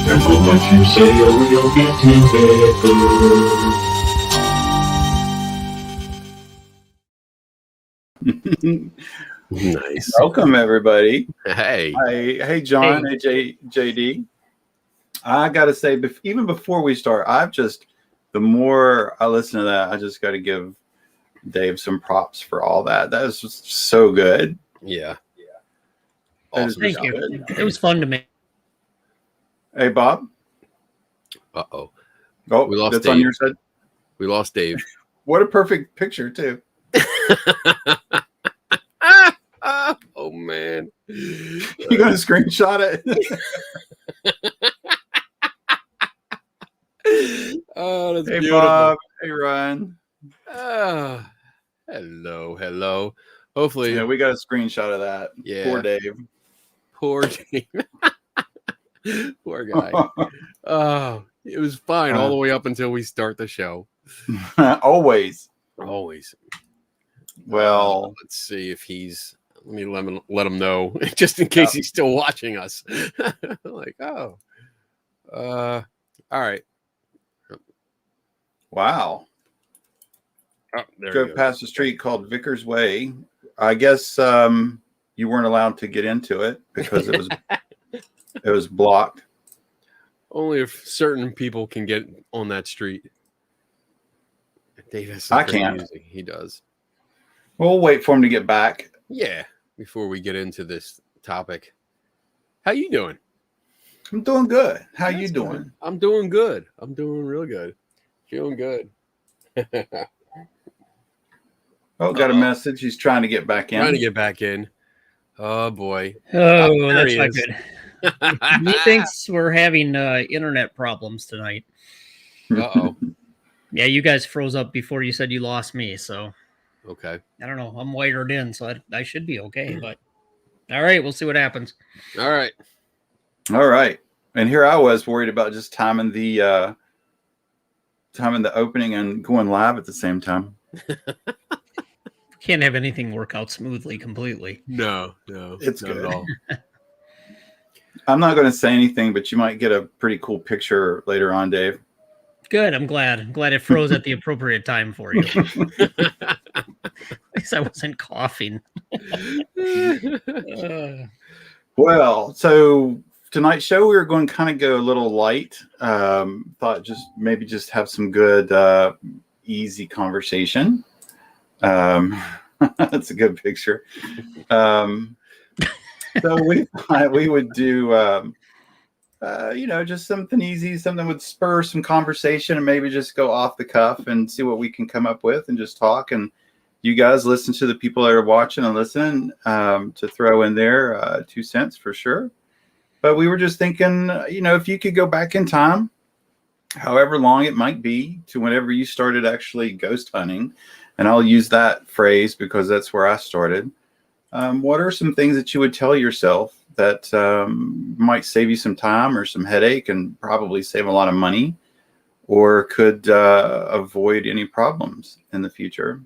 Careful what you say or you'll get together. Nice. Welcome, everybody. Hey. Hey, John. Hey, JD. I got to say, even before we start, the more I listen to that, I just got to give Dave some props for all that. That is just so good. Yeah. Awesome. Thank you. It was fun to make. Hey, Bob. Uh-oh. Oh, we lost that's Dave. On your side. We lost Dave. What a perfect picture, too. Oh, man. You going to screenshot it? Oh, that's hey, beautiful. Bob. Hey, Ryan. Hello. Hopefully. Yeah, we got a screenshot of that. Yeah. Poor Dave. Poor Dave. Poor guy. Oh, it was fine all the way up until we start the show. Always. Well, let's see if he's. Let me let him know just in case he's still watching us. Like, all right. Wow. Oh, there Drove past the street called Vickers Way. I guess you weren't allowed to get into it because it was blocked. Only if certain people can get on that street. Dave has I can't. Music. He does. We'll wait for him to get back. Yeah, before we get into this topic. How you doing? I'm doing good. How you doing? Good. I'm doing good. I'm doing real good. Feeling good. Oh, got a message. He's trying to get back in. Oh, boy. Oh, that's not good. He thinks we're having internet problems tonight. Uh-oh. Yeah, you guys froze up before you said you lost me, so. Okay. I don't know. I'm wired in, so I should be okay, but. All right, we'll see what happens. All right. And here I was worried about just timing the opening and going live at the same time. Can't have anything work out smoothly completely. No. It's good. At all. I'm not going to say anything, but you might get a pretty cool picture later on, Dave. Good. I'm glad it froze at the appropriate time for you. At least I wasn't coughing. Well, so tonight's show, we were going to kind of go a little light. Thought just have some good, easy conversation. That's a good picture. So we thought we would do, just something easy, something would spur some conversation and maybe just go off the cuff and see what we can come up with and just talk. And you guys listen to the people that are watching and listening to throw in their 2 cents for sure. But we were just thinking, if you could go back in time, however long it might be, to whenever you started actually ghost hunting, and I'll use that phrase because that's where I started. What are some things that you would tell yourself that might save you some time or some headache and probably save a lot of money, or could avoid any problems in the future?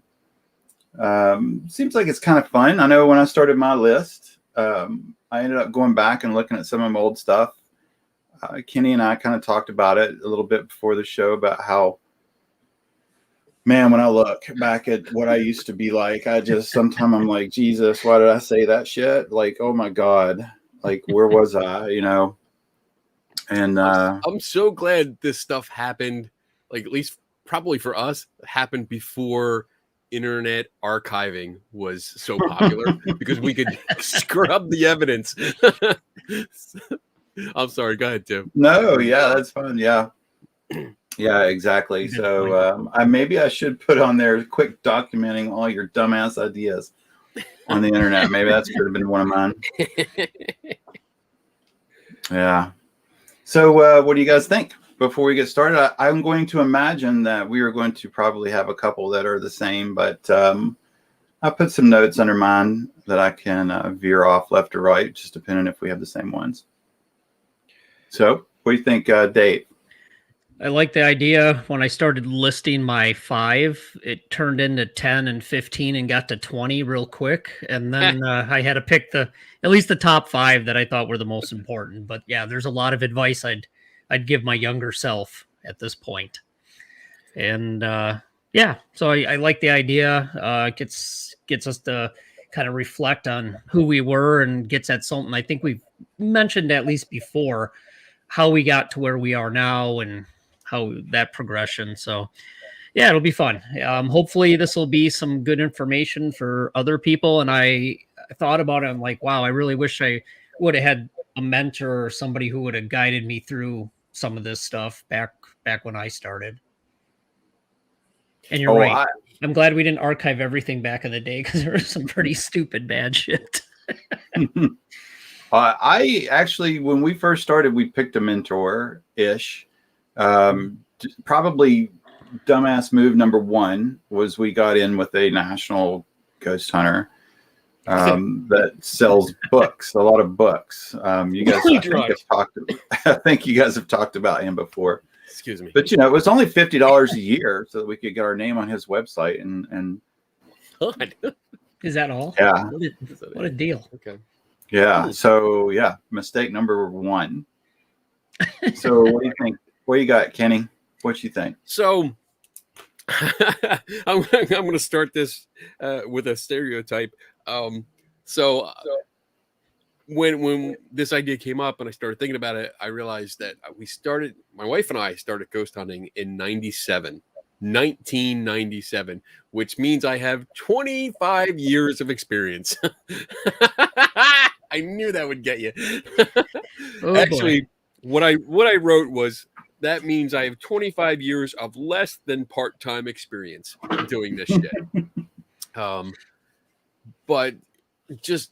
Seems like it's kind of fun. I know when I started my list, I ended up going back and looking at some of my old stuff. Kenny and I kind of talked about it a little bit before the show about how, man, when I look back at what I used to be like, sometimes I'm like, Jesus, why did I say that shit? Like, oh my God, like, where was I, And I'm so glad this stuff happened, like, at least probably for us, happened before internet archiving was so popular because we could scrub the evidence. I'm sorry. Go ahead, Tim. No, yeah, that's fun. Yeah. Yeah, exactly. Good So point. maybe I should put on there quick documenting all your dumbass ideas on the internet. Maybe that should have been one of mine. Yeah. So what do you guys think? Before we get started, I'm going to imagine that we are going to probably have a couple that are the same, but I put some notes under mine that I can veer off left or right, just depending if we have the same ones. So what do you think, Dave? I like the idea. When I started listing my 5, it turned into 10 and 15 and got to 20 real quick. And then I had to pick at least the top 5 that I thought were the most important. But yeah, there's a lot of advice I'd give my younger self at this point. And yeah, so I like the idea. Gets us to kind of reflect on who we were and gets at something I think we've mentioned at least before, how we got to where we are now and how that progression. So yeah, it'll be fun. Hopefully this will be some good information for other people. And I thought about it. I'm like, wow, I really wish I would have had a mentor or somebody who would have guided me through some of this stuff back when I started. And you're right. I'm glad we didn't archive everything back in the day because there was some pretty stupid bad shit. I actually, when we first started, we picked a mentor-ish. Probably dumbass move number 1 was we got in with a national ghost hunter that sells books, a lot of books. You guys, I think you guys have talked about him before. Excuse me. But, it was only $50 a year so that we could get our name on his website. And God. Is that all? Yeah. What a deal. Okay. Yeah. So, yeah, mistake number 1. So what do you think? What you got, Kenny? What you think? So I'm going to start this with a stereotype. So when this idea came up and I started thinking about it, I realized that my wife and I started ghost hunting in 1997, which means I have 25 years of experience. I knew that would get you. Actually, what I wrote was, that means I have 25 years of less than part-time experience doing this shit. But just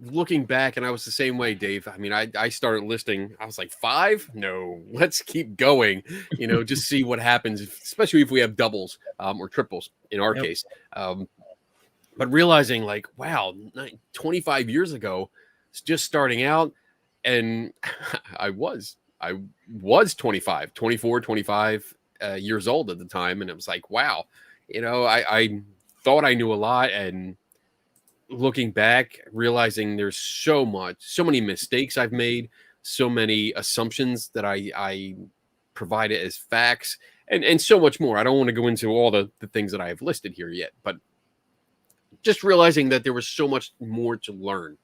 looking back, and I was the same way, Dave. I mean, I started listing. I was like, 5? No, let's keep going. Just see what happens, especially if we have doubles or triples in our case. But realizing, like, wow, 25 years ago, just starting out, and I was 25, 24, 25 years old at the time. And it was like, wow, I thought I knew a lot. And looking back, realizing there's so many mistakes I've made, so many assumptions that I provided as facts, and so much more. I don't want to go into all the things that I have listed here yet, but just realizing that there was so much more to learn,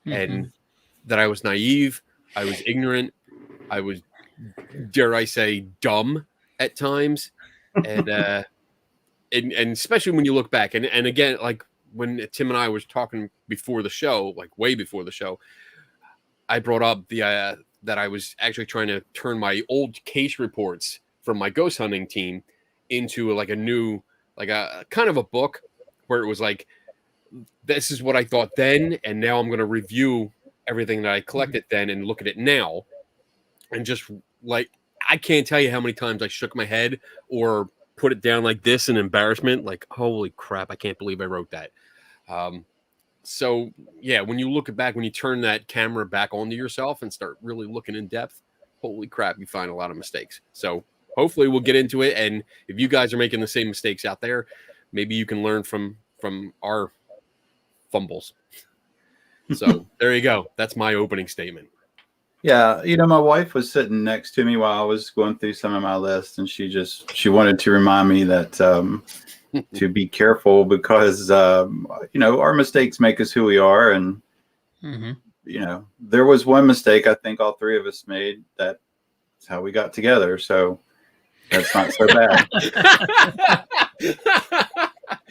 and that I was naive, I was ignorant, I was, dare I say, dumb at times, and especially when you look back, and again, like when Tim and I was talking before the show, like way before the show, I brought up that I was actually trying to turn my old case reports from my ghost hunting team into like a new, like a kind of a book where it was like, this is what I thought then, and now I'm going to review everything that I collected then and look at it now. And just like, I can't tell you how many times I shook my head or put it down like this in embarrassment, like, holy crap, I can't believe I wrote that. So yeah, when you look back, when you turn that camera back onto yourself and start really looking in depth, holy crap, you find a lot of mistakes. So hopefully we'll get into it. And if you guys are making the same mistakes out there, maybe you can learn from our fumbles. So there you go. That's my opening statement. Yeah, my wife was sitting next to me while I was going through some of my lists, and she wanted to remind me that to be careful because our mistakes make us who we are, and there was one mistake I think all 3 of us made. That's how we got together, so that's not so bad.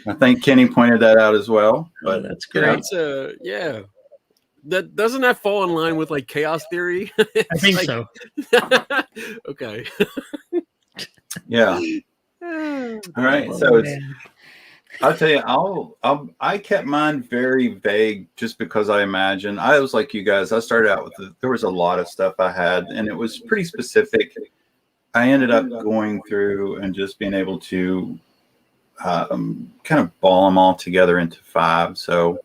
I think Kenny pointed that out as well. But that's great. Yeah. Doesn't that fall in line with like chaos theory? I think so. Okay. Yeah. All right. Oh, So it's, man. I'll tell you, I kept mine very vague just because I imagine I was like you guys. I started out with there was a lot of stuff I had, and it was pretty specific. I ended up going through and just being able to kind of ball them all together into 5. So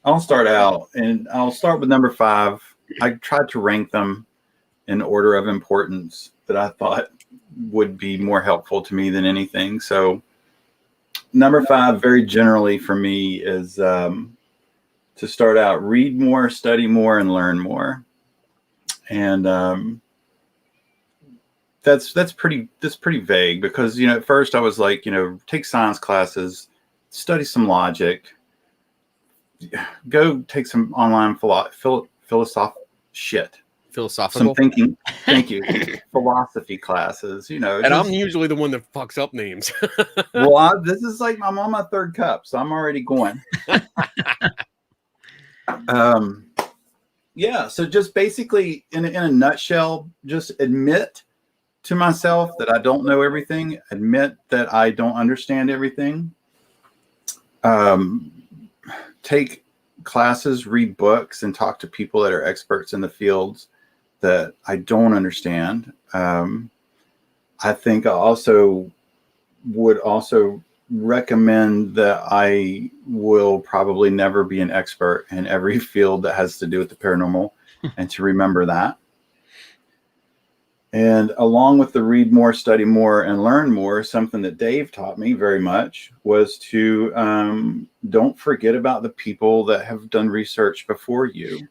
I'll start out, and I'll start with number 5. I tried to rank them in order of importance that I thought would be more helpful to me than anything. So number 5, very generally for me, is to start out: read more, study more, and learn more. And that's pretty vague because at first I was like, take science classes, study some logic, go take some online Philosophical. some thinking. Thank you. Philosophy classes. And I'm usually the one that fucks up names. Well, this is like I'm on my 3rd cup, so I'm already going. Yeah. So just basically, in a nutshell, just admit to myself that I don't know everything. Admit that I don't understand everything. Take classes, read books, and talk to people that are experts in the fields that I don't understand. I think I would also recommend that I will probably never be an expert in every field that has to do with the paranormal, and to remember that. And along with the read more, study more, and learn more, something that Dave taught me very much was to don't forget about the people that have done research before you,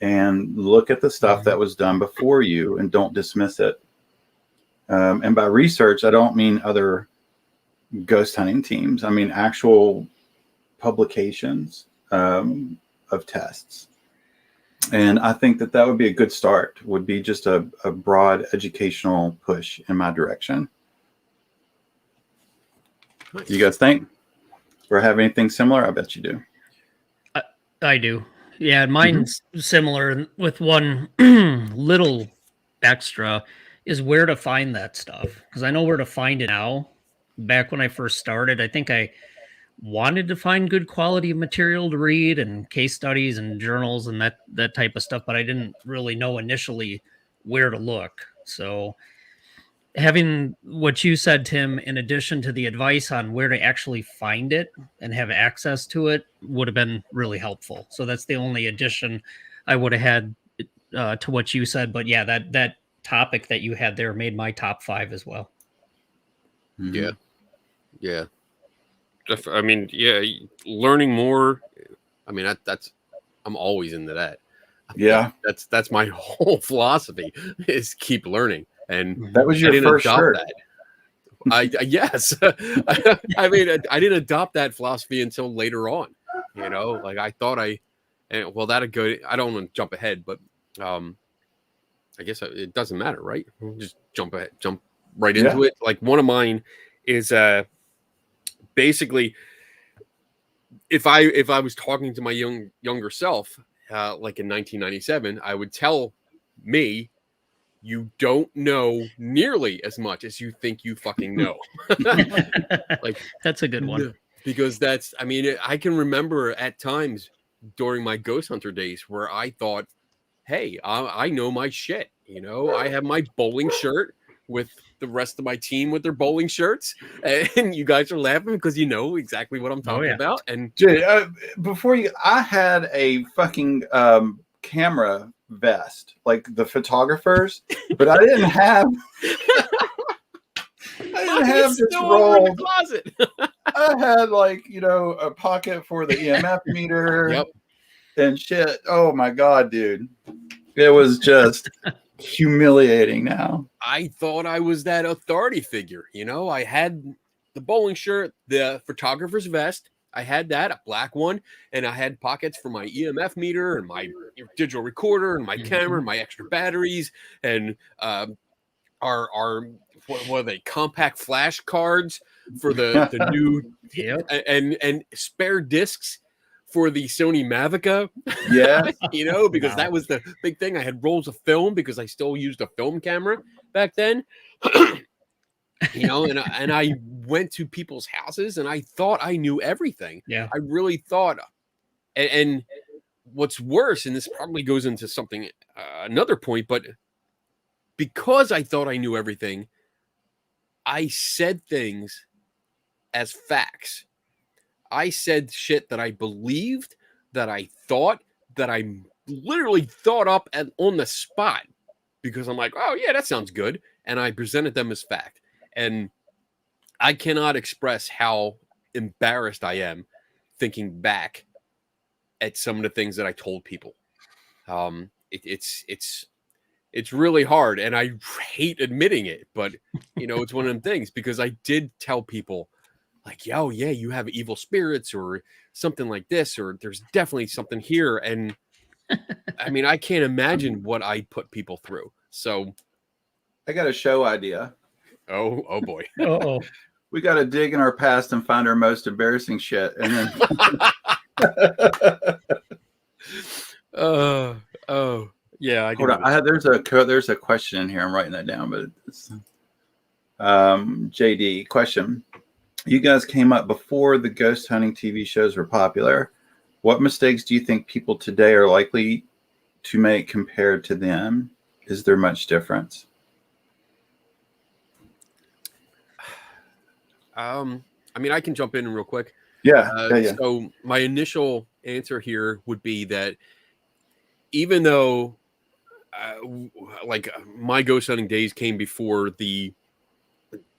and look at the stuff that was done before you and don't dismiss it. And by research, I don't mean other ghost hunting teams. I mean actual publications of tests. And I think that would be a good start, would be just a broad educational push in my direction. Nice. You guys think? Or have anything similar? I bet you do. I do. Yeah, mine's similar with one little extra is where to find that stuff. Because I know where to find it now. Back when I first started, I think I wanted to find good quality material to read and case studies and journals and that type of stuff, but I didn't really know initially where to look. So having what you said, Tim, in addition to the advice on where to actually find it and have access to it, would have been really helpful. So that's the only addition I would have had to what you said. But yeah, that topic that you had there made my top 5 as well. Yeah. Yeah. I mean, yeah, learning more. I mean, I'm always into that. Yeah. That's my whole philosophy is keep learning. And That was your first shirt. Yes. I mean, I didn't adopt that philosophy until later on, like I thought that'd go. I don't want to jump ahead, but I guess it doesn't matter, right? We'll just jump right into it. Like one of mine is basically, if I was talking to my younger self, like in 1997, I would tell me, you don't know nearly as much as you think you fucking know. Like that's a good one. Because I can remember at times during my ghost hunter days where I thought, hey, I know my shit. I have my bowling shirt with the rest of my team with their bowling shirts, and you guys are laughing because you know exactly what I'm talking about. And I had a fucking camera vest like the photographers, but I didn't have this rolled closet. I had a pocket for the EMF meter. And shit. Oh my god, dude, it was just humiliating. Now I thought I was that authority figure. I had the bowling shirt, the photographer's vest. I had that, a black one, and I had pockets for my EMF meter and my digital recorder and my camera and my extra batteries and our what are they, compact flash cards for the new and spare discs for the Sony Mavica. Yeah. Because that was the big thing. I had rolls of film because I still used a film camera back then. you know, and I went to people's houses and I thought I knew everything. Yeah. I really thought, and what's worse, and this probably goes into something, another point, but because I thought I knew everything, I said things as facts. I said shit that I believed, that I thought, that I literally thought up and on the spot because I'm like, oh yeah, that sounds good. And I presented them as fact. And I cannot express how embarrassed I am thinking back at some of the things that I told people. It's really hard, and I hate admitting it, but you know, it's one of them things because I did tell people like, oh yeah, you have evil spirits or something like this, or there's definitely something here. And I mean, I can't imagine what I put people through. So I got a show idea. oh boy. Oh, We got to dig in our past and find our most embarrassing shit, and then Oh yeah, I hold on. There's a question in here. I'm writing that down, but it's JD question. You guys came up before the ghost hunting TV shows were popular. What mistakes do you think people today are likely to make compared to them? Is there much difference? I mean, I can jump in real quick. Yeah. So my initial answer here would be that even though like my ghost hunting days came before the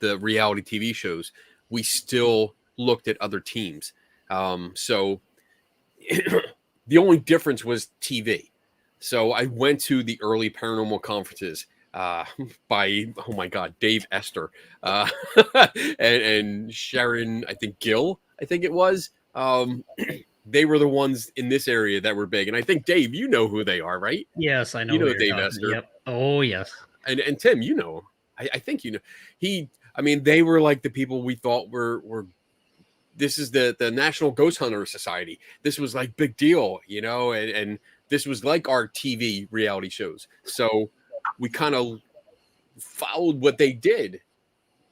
reality TV shows, we still looked at other teams. So the only difference was TV. So I went to the early paranormal conferences by, oh my God, Dave Esther and Sharon, I think Gill, I think it was. They were the ones in this area that were big. And I think, Dave, you know who they are, right? yes, I know. You know who you're Dave talking- Esther. Yep. Oh, yes. And Tim, you know, I think you know. I mean, they were like the people we thought were this is the National Ghost Hunter Society. This was like big deal, you know, and this was like our TV reality shows. So we kind of followed what they did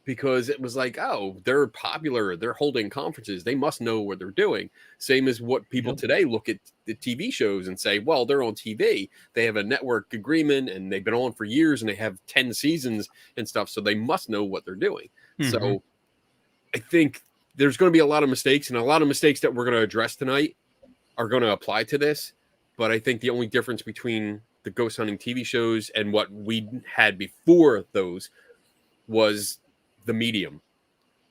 because it was like, oh, they're popular. They're holding conferences. They must know what they're doing. Same as what people today look at the TV shows and say, well, they're on TV. They have a network agreement and they've been on for years and they have 10 seasons and stuff. So they must know what they're doing. Mm-hmm. So I think there's going to be a lot of mistakes, and a lot of mistakes that we're going to address tonight are going to apply to this. But I think the only difference between the ghost hunting TV shows and what we had before those was the medium,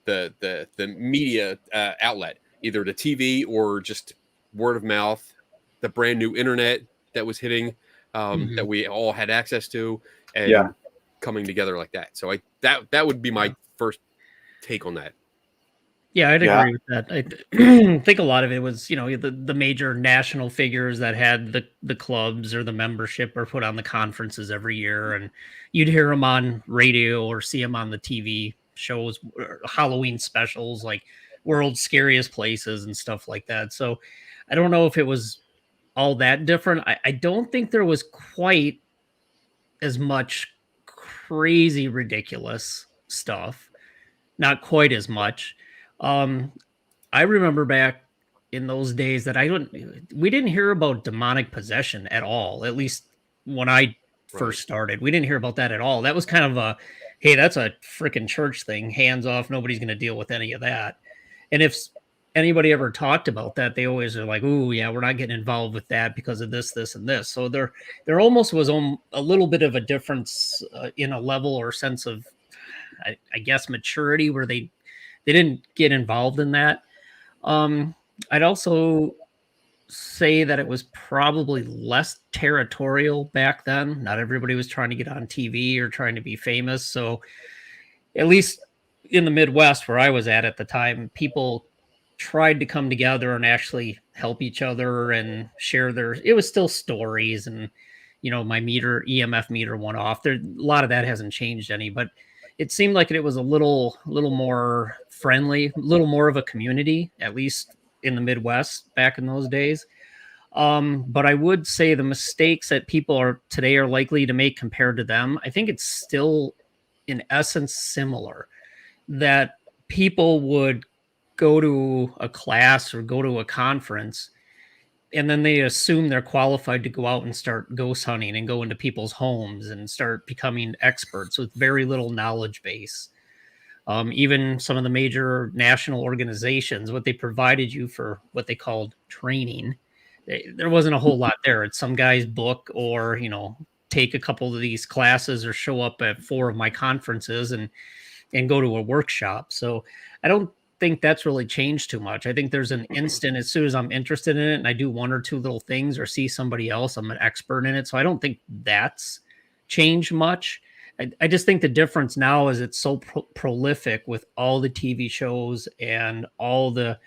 the media outlet, either the TV or just word of mouth, the brand new internet that was hitting, that we all had access to, and coming together like that. So that would be my first take on that. Yeah, I'd agree with that. I think a lot of it was, you know, the major national figures that had the clubs or the membership or put on the conferences every year, and you'd hear them on radio or see them on the TV shows, Halloween specials like World's Scariest Places and stuff like that. So I don't know if it was all that different. I don't think there was quite as much crazy, ridiculous stuff. Not quite as much. I remember back in those days that we didn't hear about demonic possession at all. At least when I first started, we didn't hear about that at all. That was kind of a, hey, that's a freaking church thing. Hands off. Nobody's going to deal with any of that. And if anybody ever talked about that, they always are like, "Ooh, yeah, we're not getting involved with that because of this, this, and this." So there almost was a little bit of a difference in a level or sense of, I guess, maturity where they didn't get involved in that. I'd also say that it was probably less territorial back then. Not everybody was trying to get on TV or trying to be famous. So at least in the Midwest where I was at the time, people tried to come together and actually help each other and share it was still stories. And, you know, my EMF meter went off. A lot of that hasn't changed any, but it seemed like it was a little more friendly, a little more of a community, at least in the Midwest back in those days. But I would say the mistakes that people today are likely to make compared to them, I think it's still in essence similar. that people would go to a class or go to a conference, and then they assume they're qualified to go out and start ghost hunting and go into people's homes and start becoming experts with very little knowledge base. Even some of the major national organizations, what they provided you for what they called training, there wasn't a whole lot there. It's some guy's book, or, take a couple of these classes or show up at 4 of my conferences and go to a workshop. So I don't think that's really changed too much. I think there's an instant, as soon as I'm interested in it and I do 1 or 2 little things or see somebody else, I'm an expert in it. So I don't think that's changed much. I just think the difference now is it's so prolific with all the TV shows and all the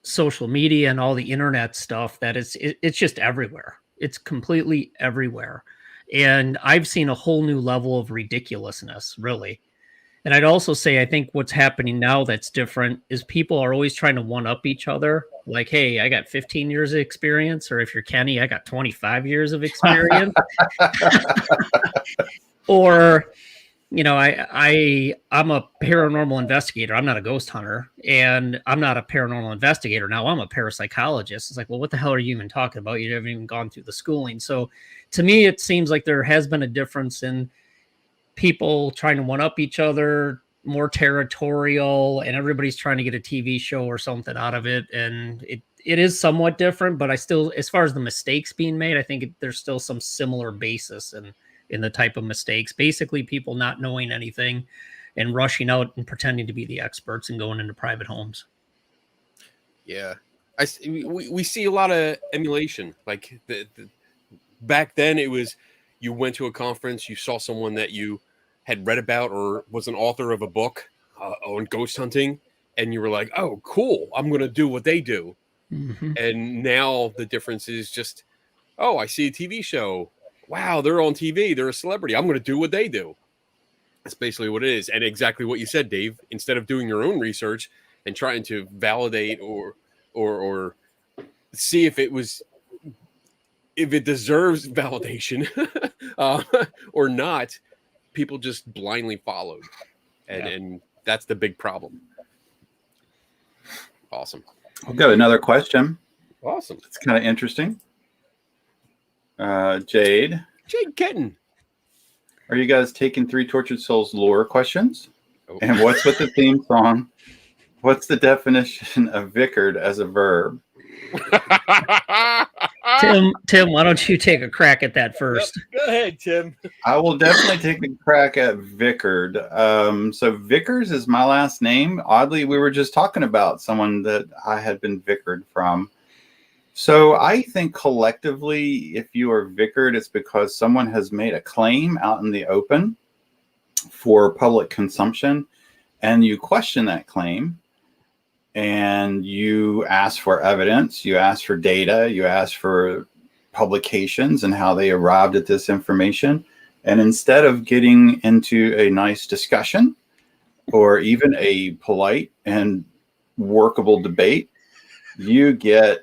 social media and all the internet stuff that it's just everywhere. It's completely everywhere. And I've seen a whole new level of ridiculousness, really. And I'd also say, I think what's happening now that's different is people are always trying to one up each other. Like, hey, I got 15 years of experience. Or if you're Kenny, I got 25 years of experience. Or, I'm a paranormal investigator. I'm not a ghost hunter, and I'm not a paranormal investigator. Now I'm a parapsychologist. It's like, well, what the hell are you even talking about? You haven't even gone through the schooling. So to me, it seems like there has been a difference in people trying to one up each other, more territorial, and everybody's trying to get a TV show or something out of it. And it is somewhat different, but I still, as far as the mistakes being made, I think there's still some similar basis in the type of mistakes. Basically, people not knowing anything and rushing out and pretending to be the experts and going into private homes. Yeah. We see a lot of emulation. Like back then it was, you went to a conference, you saw someone that you had read about or was an author of a book on ghost hunting, and you were like, oh, cool, I'm going to do what they do. Mm-hmm. And now the difference is just, oh, I see a TV show. Wow, they're on TV. They're a celebrity. I'm going to do what they do. That's basically what it is. And exactly what you said, Dave. Instead of doing your own research and trying to validate or see if it deserves validation or not, people just blindly followed. And that's the big problem. Awesome. I'll go another question. Awesome. It's kind of interesting. Jade Kitten. Are you guys taking Three Tortured Souls lore questions? Oh. And what's with the theme song? What's the definition of vicared as a verb? Tim, why don't you take a crack at that first? Go ahead, Tim. I will definitely take a crack at vicared. So Vickers is my last name. Oddly, we were just talking about someone that I had been vicared from. So I think collectively, if you are vicared, it's because someone has made a claim out in the open for public consumption, and you question that claim, and you ask for evidence, you ask for data, you ask for publications and how they arrived at this information. And instead of getting into a nice discussion or even a polite and workable debate, you get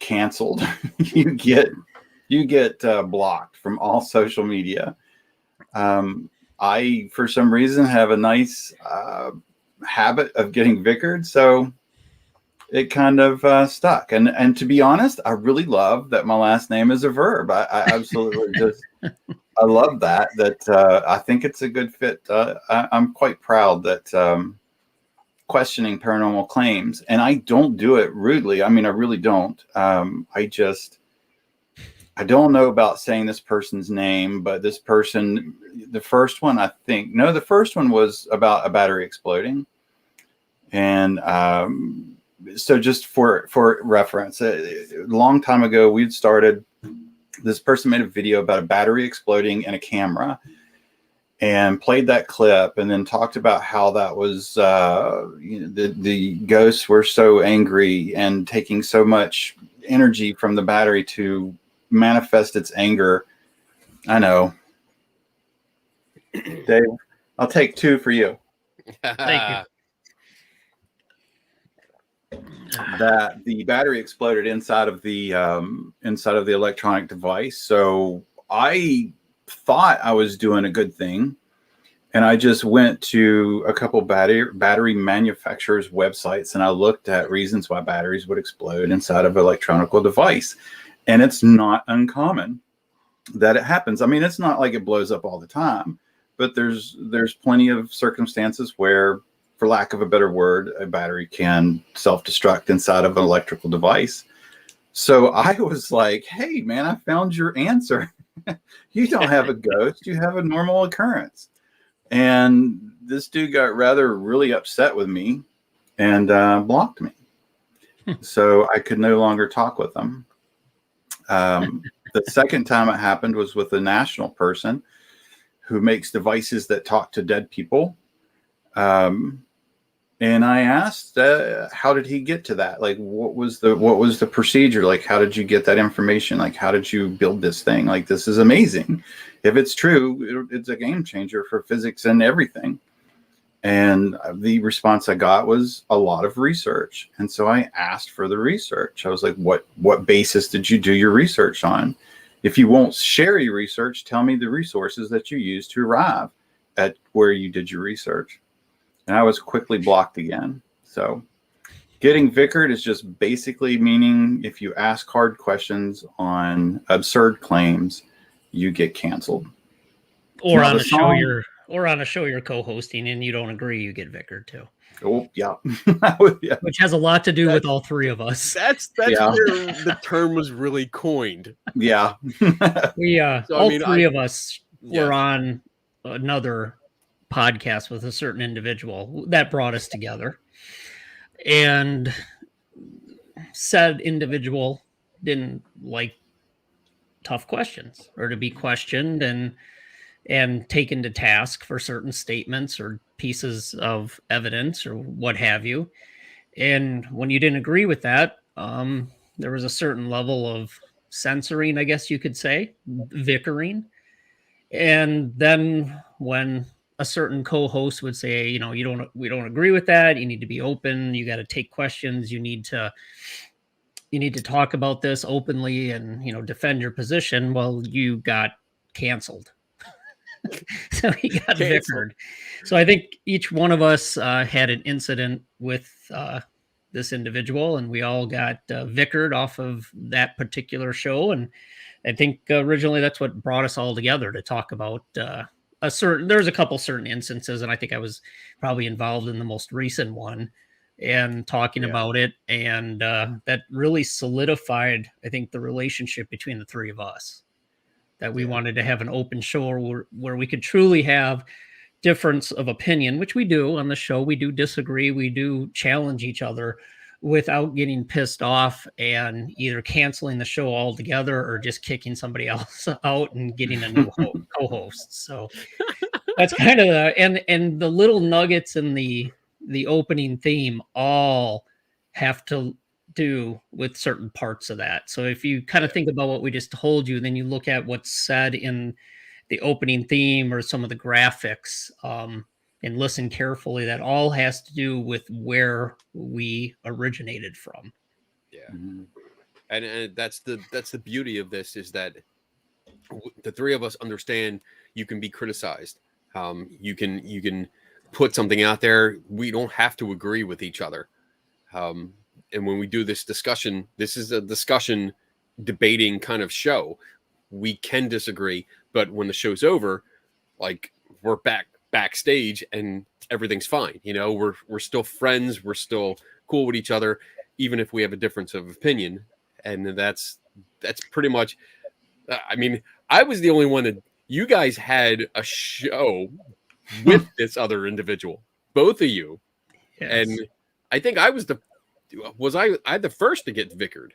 canceled. you get blocked from all social media. I, for some reason, have a nice habit of getting vicared, so it kind of stuck. And to be honest, I really love that my last name is a verb. I absolutely just I love that. I think it's a good fit. I'm quite proud that questioning paranormal claims, and I don't do it rudely. I mean, I really don't. I don't know about saying this person's name, but this person, the first one was about a battery exploding. And so just for reference, a long time ago, we'd started, this person made a video about a battery exploding in a camera and played that clip, and then talked about how that was, the ghosts were so angry and taking so much energy from the battery to manifest its anger. I know. Dave, I'll take 2 for you. Thank you. That the battery exploded inside of the electronic device. So I thought I was doing a good thing, And I just went to a couple battery manufacturers' websites, and I looked at reasons why batteries would explode inside of an electronic device. And it's not uncommon that it happens. I mean, it's not like it blows up all the time, but there's plenty of circumstances where, for lack of a better word, a battery can self-destruct inside of an electrical device. So I was like, hey, man, I found your answer. You don't have a ghost. You have a normal occurrence. And this dude got really upset with me and blocked me. So I could no longer talk with him. The second time it happened was with a national person who makes devices that talk to dead people. And I asked, how did he get to that? Like, what was the procedure? Like, how did you get that information? Like, how did you build this thing? Like, this is amazing. If it's true, it's a game changer for physics and everything. And the response I got was a lot of research. And so I asked for the research. I was like, what basis did you do your research on? If you won't share your research, tell me the resources that you used to arrive at where you did your research. And I was quickly blocked again. So getting vicared is just basically meaning if you ask hard questions on absurd claims, you get canceled. Or Now, on the a show song- you're co-hosting and you don't agree, you get vicared too. Oh, yeah. Yeah. Which has a lot to do with all three of us. That's Yeah. where the term was really coined. Yeah. We So, all I mean, three of us Yes. were on another podcast with a certain individual that brought us together. And said individual didn't like tough questions or to be questioned and taken to task for certain statements or pieces of evidence or what have you. And when you didn't agree with that, there was a certain level of censoring, I guess you could say, vicaring. And then when a certain co-host would say, you know, we don't agree with that. You need to be open. You got to take questions. You need to talk about this openly and, you know, defend your position. Well, you got canceled. So he got vicared. So I think each one of us had an incident with this individual, and we all got vicared off of that particular show. And I think originally that's what brought us all together to talk about there's a couple certain instances, and I think I was probably involved in the most recent one and talking about it. And that really solidified, I think, the relationship between the three of us. That we wanted to have an open show where we could truly have difference of opinion, which we do on the show. We do disagree. We do challenge each other without getting pissed off and either canceling the show altogether or just kicking somebody else out and getting a new co-host. So that's kind of and the little nuggets in the opening theme all have to do with certain parts of that. So if you kind of think about what we just told you, then you look at what's said in the opening theme or some of the graphics and listen carefully, that all has to do with where we originated from. Yeah. And that's the beauty of this, is that the three of us understand you can be criticized. You can put something out there. We don't have to agree with each other. And when we do this discussion, this is a discussion debating kind of show. We can disagree, but when the show's over, like, we're backstage and everything's fine. You know, we're still friends. We're still cool with each other, even if we have a difference of opinion. And that's pretty much, I mean, I was the only one that you guys had a show with this other individual, both of you. Yes. And I think I was I the first to get vicared?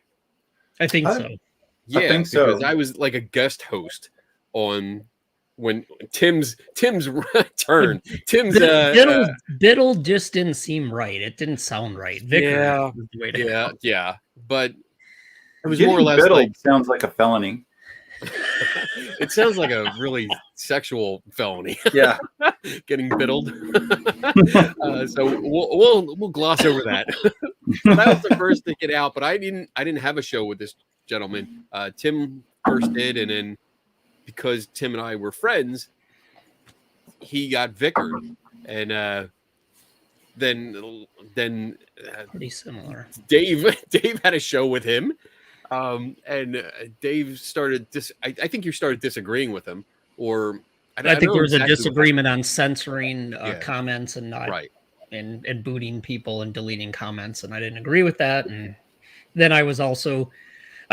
I think so. Yeah, I think so. Because I was like a guest host on when Tim's turn. Tim's Biddle just didn't seem right. It didn't sound right. Vicar was the way to go. Yeah. But it was Getting more or less biddled like, sounds like a felony. it sounds like a really sexual felony. Yeah. Getting biddled. So we'll gloss over that. That was the first to get out, but I didn't have a show with this gentleman. Tim first did, and then because Tim and I were friends, he got vicared, and then Pretty similar. Dave had a show with him, and Dave started I think you started disagreeing with him, or I don't think know there was a exactly what disagreement on censoring Yeah. comments and not happened. Right. and booting people and deleting comments, and I didn't agree with that. And then I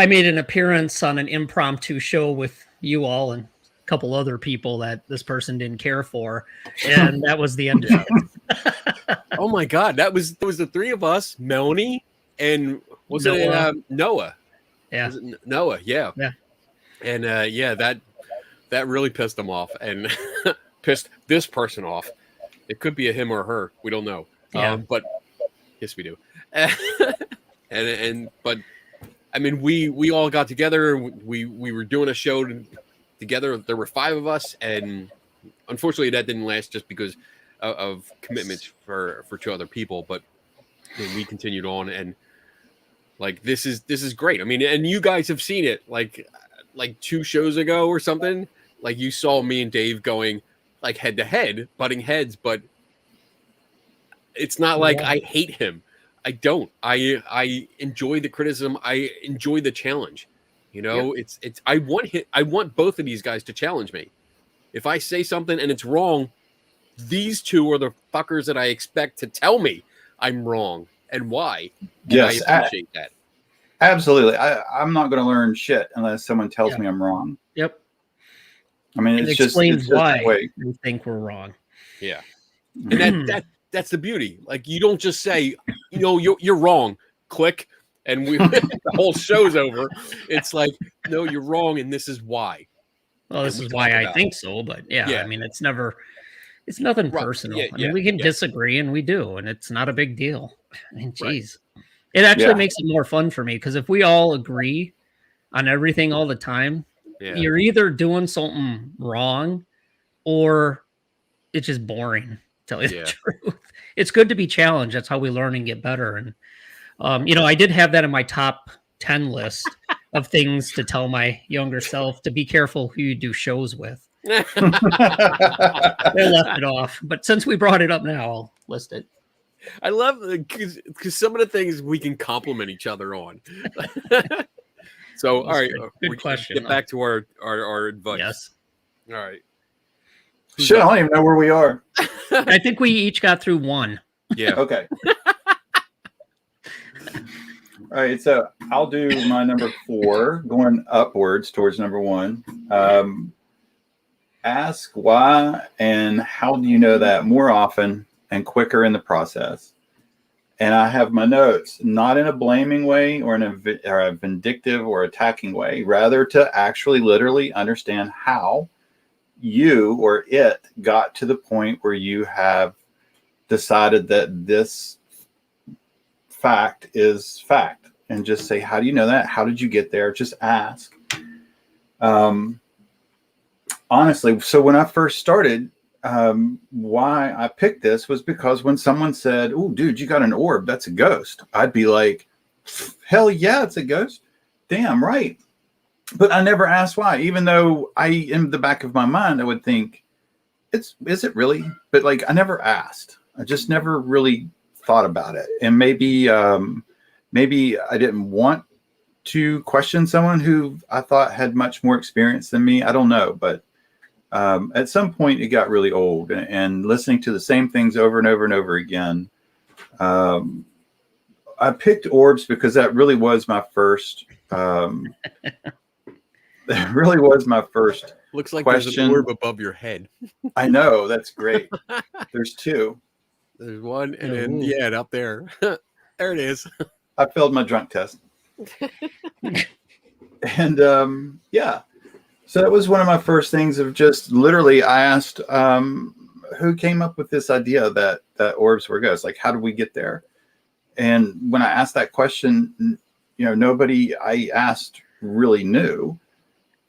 made an appearance on an impromptu show with you all and a couple other people that this person didn't care for, and that was the end of it. Oh my God, that was the three of us, Melanie and was it Noah? Yeah. Was it Noah? Yeah. Yeah. And that really pissed him off and pissed this person off. It could be a him or her. We don't know. Yeah. But yes, we do. But I mean, we all got together. We were doing a show together. There were 5 of us, and unfortunately, that didn't last just because of commitments for 2 other people. But we continued on, and like this is great. I mean, and you guys have seen it like 2 shows ago or something. Like you saw me and Dave going like head to head, butting heads, but it's not like I hate him. I don't. I enjoy the criticism. I enjoy the challenge. You know, it's I want both of these guys to challenge me. If I say something and it's wrong, these 2 are the fuckers that I expect to tell me I'm wrong and why. Yes, I appreciate that. Absolutely. I'm not going to learn shit unless someone tells me I'm wrong. Yep. I mean, It it's just why way. you think we're wrong. Yeah, and that's the beauty. Like you don't just say, you know, you're wrong. Click, and the whole show's over. It's like, no, you're wrong, and this is why. Well, this is why I think so. But yeah, I mean, it's nothing personal. Yeah, I mean, we can yeah. disagree, and we do, and it's not a big deal. I mean, geez, it actually makes it more fun for me because if we all agree on everything all the time, you're either doing something wrong or it's just boring. To tell you the truth, it's good to be challenged. That's how we learn and get better. And you know, I did have that in my top 10 list of things to tell my younger self to be careful who you do shows with. They left it off, but since we brought it up now, I'll list it. I love because some of the things we can compliment each other on. So, all right, good question. Get back to our advice. Yes. All right. Shit, I don't even know where we are. I think we each got through 1. Yeah. Okay. All right, so I'll do my number 4, going upwards towards number 1. Ask why and how do you know that more often and quicker in the process. And I have my notes, not in a blaming way or in a vindictive or attacking way, rather to actually literally understand how you or it got to the point where you have decided that this fact is fact. And just say, how do you know that? How did you get there? Just ask. Honestly, so when I first started, why I picked this was because when someone said, "Oh, dude, you got an orb, that's a ghost," I'd be like, "Hell yeah, it's a ghost. Damn right." But I never asked why, even though in the back of my mind, I would think, is it really? But like, I never asked. I just never really thought about it. And maybe I didn't want to question someone who I thought had much more experience than me. I don't know, but at some point it got really old, and listening to the same things over and over and over again. I picked orbs because that really was my first. That really was my first. Looks like question. There's an orb above your head. I know, that's great. There's 2. There's one, and then up there. There it is. I failed my drunk test. And so that was one of my first things of just literally I asked who came up with this idea that orbs were ghosts? Like, how did we get there? And when I asked that question, you know, nobody I asked really knew.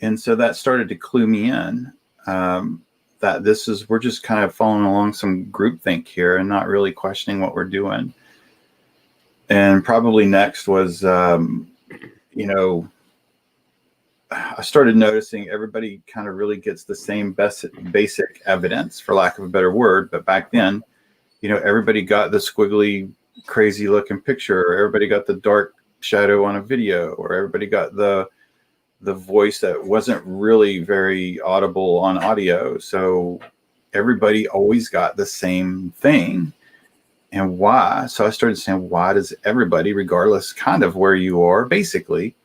And so that started to clue me in that we're just kind of following along some groupthink here and not really questioning what we're doing. And probably next was, I started noticing everybody kind of really gets the same basic evidence, for lack of a better word. But back then, everybody got the squiggly, crazy looking picture, or everybody got the dark shadow on a video, or everybody got the voice that wasn't really very audible on audio. So everybody always got the same thing. And why? So I started saying, why does everybody, regardless kind of where you are, basically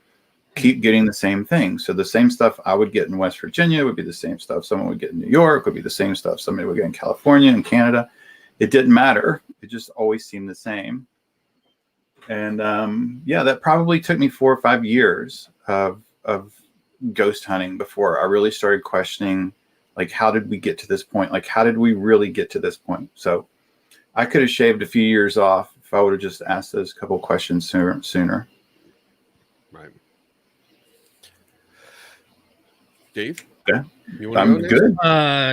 keep getting the same thing? So the same stuff I would get in West Virginia would be the same stuff someone would get in New York, would be the same stuff somebody would get in California and Canada. It didn't matter. It just always seemed the same. And that probably took me 4 or 5 years of ghost hunting before I really started questioning, like, how did we get to this point? Like, how did we really get to this point? So I could have shaved a few years off if I would have just asked those couple questions sooner. Right. Dave? Yeah. I'm good.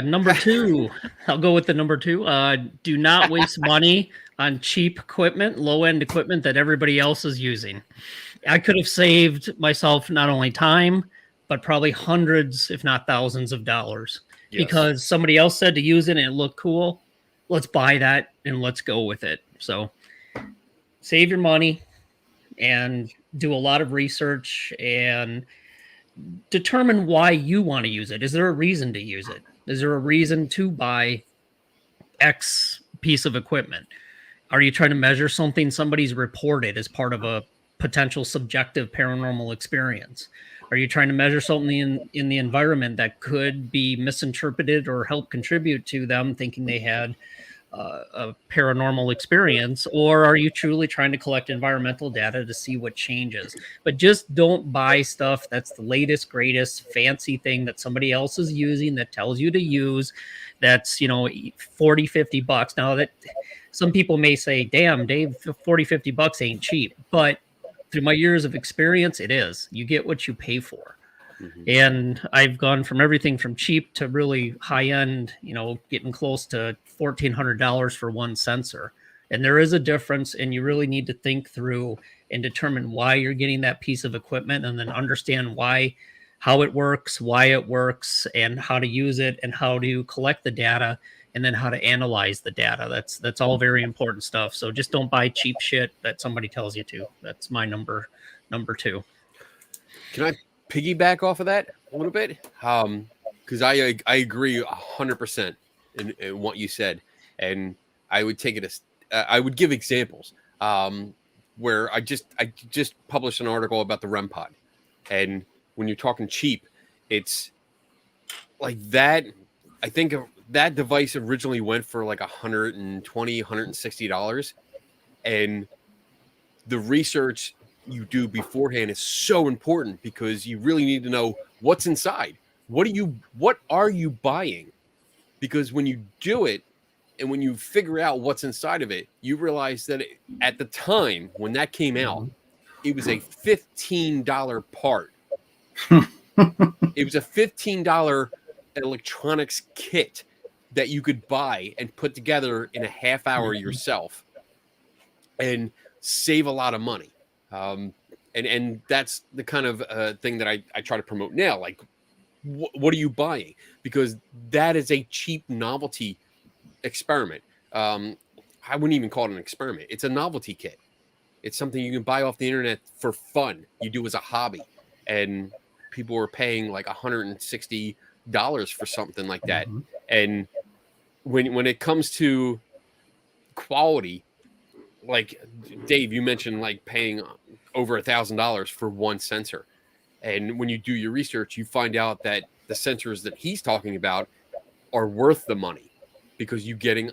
Number 2. I'll go with the number 2. Do not waste money on cheap equipment, low-end equipment that everybody else is using. I could have saved myself not only time, but probably hundreds, if not thousands of dollars. Yes. Because somebody else said to use it and it looked cool. Let's buy that and let's go with it. So save your money and do a lot of research and determine why you want to use it. Is there a reason to use it? Is there a reason to buy X piece of equipment? Are you trying to measure something somebody's reported as part of a potential subjective paranormal experience? Are you trying to measure something in the environment that could be misinterpreted or help contribute to them thinking they had a paranormal experience? Or are you truly trying to collect environmental data to see what changes? But just don't buy stuff that's the latest, greatest, fancy thing that somebody else is using that tells you to use. That's, $40, $50. Now, that some people may say, damn, Dave, $40, $50 ain't cheap. But through my years of experience, it is. You get what you pay for. Mm-hmm. And I've gone from everything from cheap to really high end, getting close to $1,400 for one sensor. And there is a difference, and you really need to think through and determine why you're getting that piece of equipment, and then understand how it works, why it works, and how to use it, and how to collect the data, and then how to analyze the data. That's all very important stuff. So just don't buy cheap shit that somebody tells you to. That's my number 2. Can I piggyback off of that a little bit? Because I agree 100% in what you said, and I would take it as I would give examples. Where I just published an article about the REM pod, and when you're talking cheap, it's like that. I think that device originally went for like $120, $160, and the research you do beforehand is so important, because you really need to know what's inside. What are you buying? Because when you do it and when you figure out what's inside of it, you realize that at the time when that came out, it was a $15 part. It was a $15 electronics kit that you could buy and put together in a half hour yourself and save a lot of money. And that's the kind of thing that I try to promote now. Like, what are you buying? Because that is a cheap novelty experiment. I wouldn't even call it an experiment. It's a novelty kit. It's something you can buy off the internet for fun. You do as a hobby, and people are paying like $160 for something like that. Mm-hmm. And when it comes to quality, like Dave, you mentioned like paying over $1,000 for one sensor. And when you do your research, you find out that the sensors that he's talking about are worth the money, because you're getting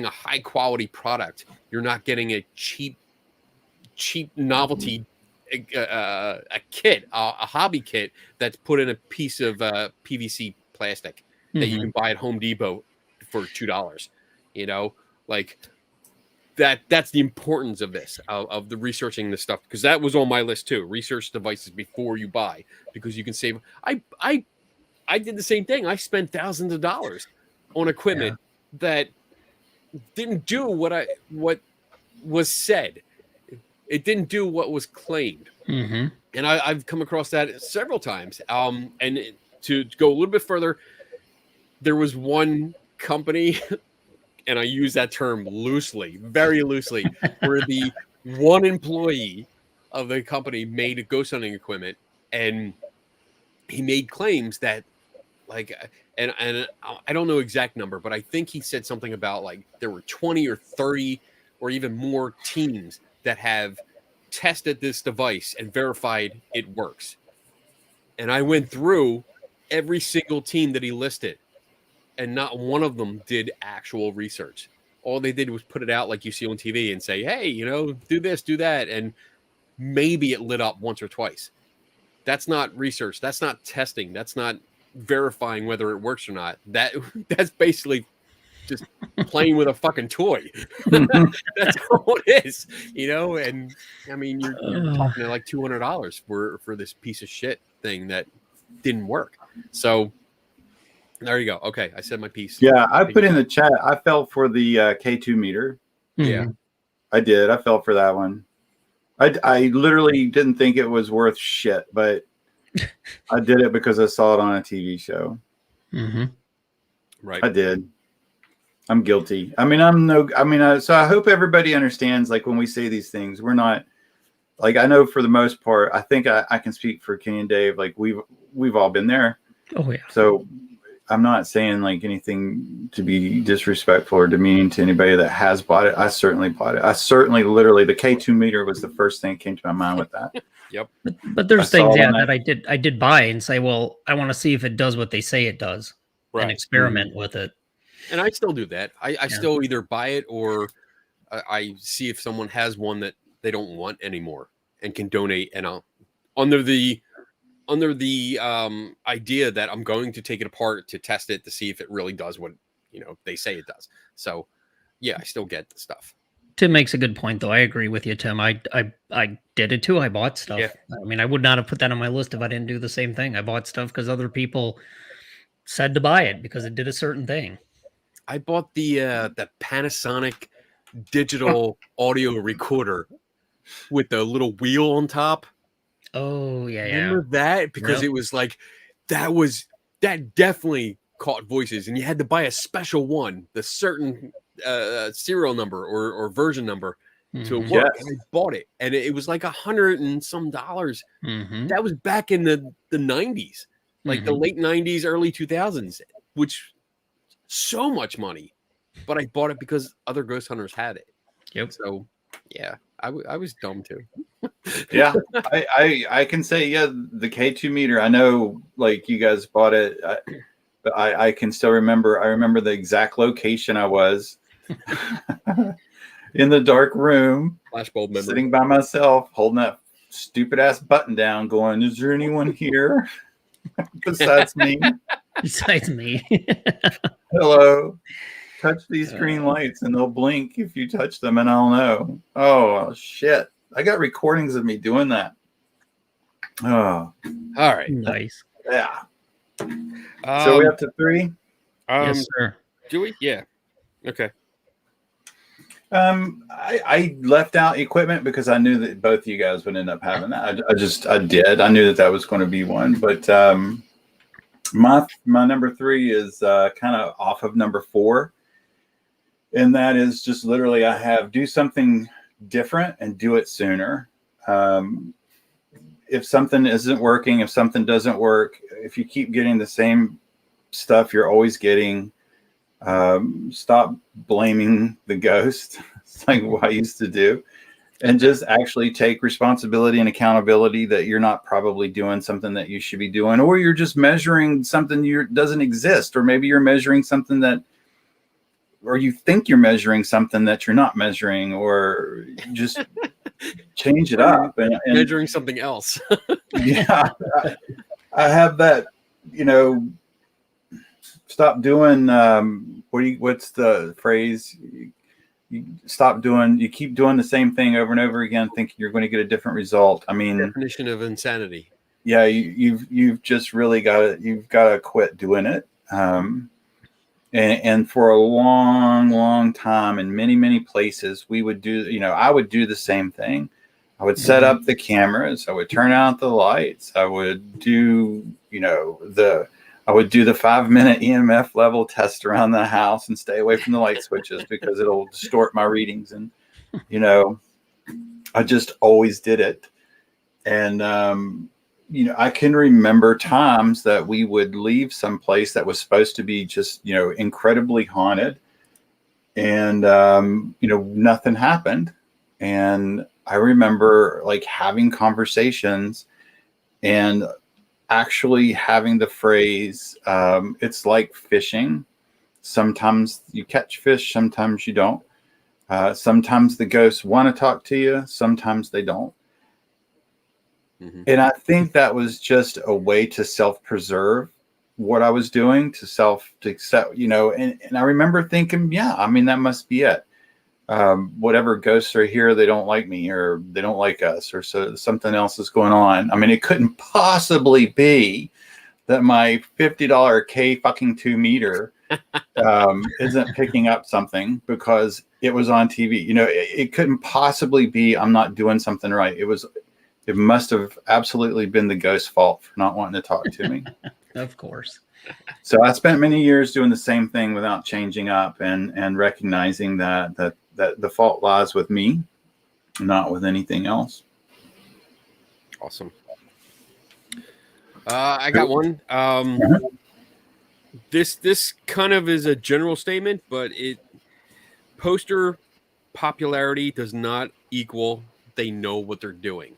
a high quality product. You're not getting a cheap novelty a kit, a hobby kit that's put in a piece of PVC plastic that you can buy at Home Depot for $2. Like that's the importance of this, of the researching this stuff, because that was on my list too. Research devices before you buy, because you can save. I did the same thing. I spent thousands of dollars on equipment that didn't do what was said. It didn't do what was claimed. Mm-hmm. And I've come across that several times. To go a little bit further, there was one company, and I use that term loosely, very loosely, where the one employee of the company made ghost hunting equipment, and he made claims that like and I don't know exact number, but I think he said something about like there were 20 or 30 or even more teams that have tested this device and verified it works. And I went through every single team that he listed, and not one of them did actual research. All they did was put it out like you see on TV and say, hey, do this, do that. And maybe it lit up once or twice. That's not research. That's not testing. That's not verifying whether it works or not. That's basically just playing with a fucking toy. That's all it is, And I mean, you're talking to like $200 for this piece of shit thing that didn't work. So there you go. Okay, I said my piece. Yeah, I put in the chat. I fell for the K2 meter. Yeah, I did. I fell for that one. I literally didn't think it was worth shit, but I did it because I saw it on a TV show. Mm-hmm. Right. I did. I'm guilty. I mean, so I hope everybody understands, like, when we say these things, we're not, like, I know for the most part, I think I can speak for Kenny and Dave. Like, we've all been there. Oh, yeah. So I'm not saying like anything to be disrespectful or demeaning to anybody that has bought it. I certainly bought it. Literally, the K2 meter was the first thing that came to my mind with that. Yep. But there's things, that I did buy and say, well, I want to see if it does what they say it does, and experiment with it. And I still do that. I still either buy it or I see if someone has one that they don't want anymore and can donate, and I'll under the idea that I'm going to take it apart to test it to see if it really does what they say it does. So yeah, I still get the stuff. Tim makes a good point, though. I agree with you, Tim. I did it too. I bought stuff. Yeah. I mean, I would not have put that on my list if I didn't do the same thing. I bought stuff because other people said to buy it because it did a certain thing. I bought the Panasonic digital audio recorder with the little wheel on top. Oh, yeah. Remember that? Because it was like, that definitely caught voices, and you had to buy a special one, the certain serial number or version number to work. Yes. And I bought it, and it was like $100 and some. Mm-hmm. That was back in the 90s, like the late 90s, early 2000s, which so much money. But I bought it because other ghost hunters had it. Yep. So yeah, I was dumb too. Yeah, I can say, yeah, the K2 meter, I know, like, you guys bought it, but I can still remember. I remember the exact location I was in the dark room, Flashbulb memory. sitting by myself, holding that stupid ass button down, going, "Is there anyone here besides me? Besides me." Hello." Touch these green lights and they'll blink if you touch them, and I'll know. Oh shit, I got recordings of me doing that. Oh, all right, nice. Yeah. So we up to 3. Yes, sir. Do we? Yeah. Okay. I left out equipment because I knew that both of you guys would end up having that. I knew that was going to be one, but my number 3 is kind of off of number 4. And that is just literally, I have do something different and do it sooner. If something isn't working, if something doesn't work, if you keep getting the same stuff you're always getting, stop blaming the ghost. It's like what I used to do. And just actually take responsibility and accountability that you're not probably doing something that you should be doing, or you're just measuring something doesn't exist, or maybe you're measuring something or you think you're measuring something that you're not measuring, or just change it up and measuring something else. Yeah, I have that. Stop doing. What's the phrase? You keep doing the same thing over and over again, thinking you're going to get a different result. I mean, definition of insanity. Yeah, you've just really got to quit doing it. And for a long, long time in many, many places, we would do, I would do the same thing. I would set up the cameras. I would turn out the lights. I would do, I would do the 5-minute EMF level test around the house and stay away from the light switches because it'll distort my readings. And, I just always did it. And, I can remember times that we would leave someplace that was supposed to be just, incredibly haunted. And, nothing happened. And I remember like having conversations and actually having the phrase, it's like fishing. Sometimes you catch fish, sometimes you don't. Sometimes the ghosts want to talk to you, sometimes they don't. Mm-hmm. And I think that was just a way to self-preserve what I was doing, to accept, and I remember thinking, yeah, I mean, that must be it. Whatever ghosts are here, they don't like me, or they don't like us, or so something else is going on. I mean, it couldn't possibly be that my $50 K-2 meter isn't picking up something because it was on TV. It couldn't possibly be I'm not doing something right. It must have absolutely been the ghost's fault for not wanting to talk to me. Of course. So I spent many years doing the same thing without changing up and recognizing that the fault lies with me, not with anything else. Awesome. I got one. This kind of is a general statement, but poster popularity does not equal they know what they're doing.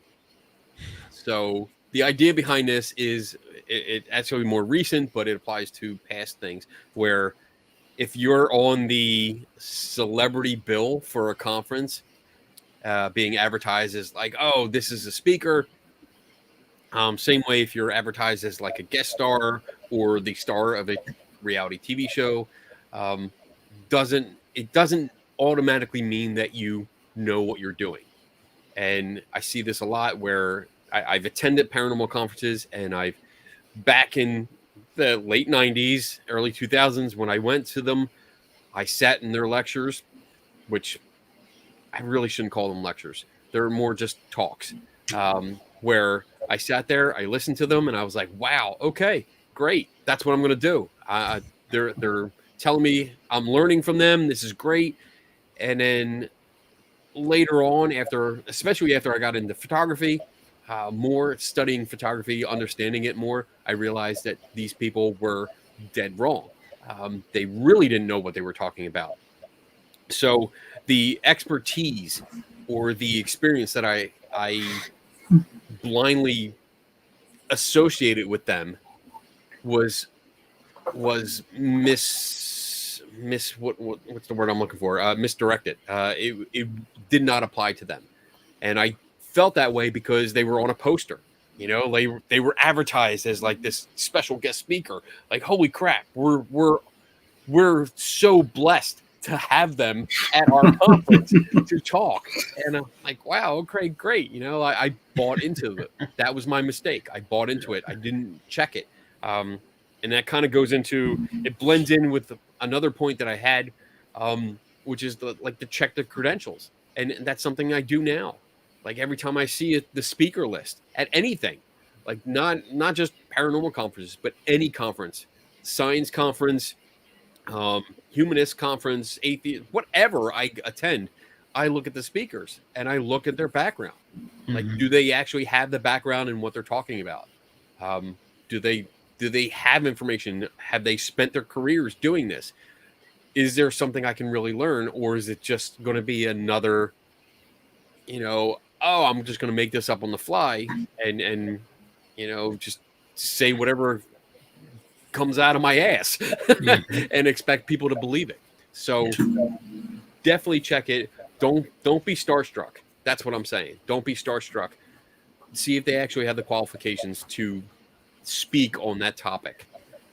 So the idea behind this is it actually more recent, but it applies to past things where if you're on the celebrity bill for a conference, being advertised as like, oh, this is a speaker. Same way if you're advertised as like a guest star or the star of a reality TV show, doesn't automatically mean that you know what you're doing. And I see this a lot where I've attended paranormal conferences, and back in the late 90s, early 2000s, when I went to them, I sat in their lectures, which I really shouldn't call them lectures. They're more just talks, where I sat there, I listened to them, and I was like, wow, okay, great. That's what I'm going to do. They're telling me I'm learning from them. This is great. And then later on, especially after I got into photography, more studying photography, understanding it more, I realized that these people were dead wrong. They really didn't know what they were talking about. So the expertise or the experience that I blindly associated with them was what's the word I'm looking for? Misdirected. It did not apply to them, and I felt that way because they were on a poster. They were advertised as like this special guest speaker. Like, holy crap, we're so blessed to have them at our conference to talk. And I'm like, wow, okay, great. I bought into it. That was my mistake. I bought into it. I didn't check it. And that kind of goes into, it blends in with another point that I had, which is to check the credentials. And that's something I do now. Like every time I see the speaker list at anything, like not just paranormal conferences, but any conference, science conference, humanist conference, atheist, whatever I attend, I look at the speakers and I look at their background. Mm-hmm. Like, do they actually have the background in what they're talking about? Do they have information? Have they spent their careers doing this? Is there something I can really learn, or is it just going to be another, oh, I'm just going to make this up on the fly and just say whatever comes out of my ass and expect people to believe it. So definitely check it. Don't be starstruck. That's what I'm saying. Don't be starstruck. See if they actually have the qualifications to speak on that topic,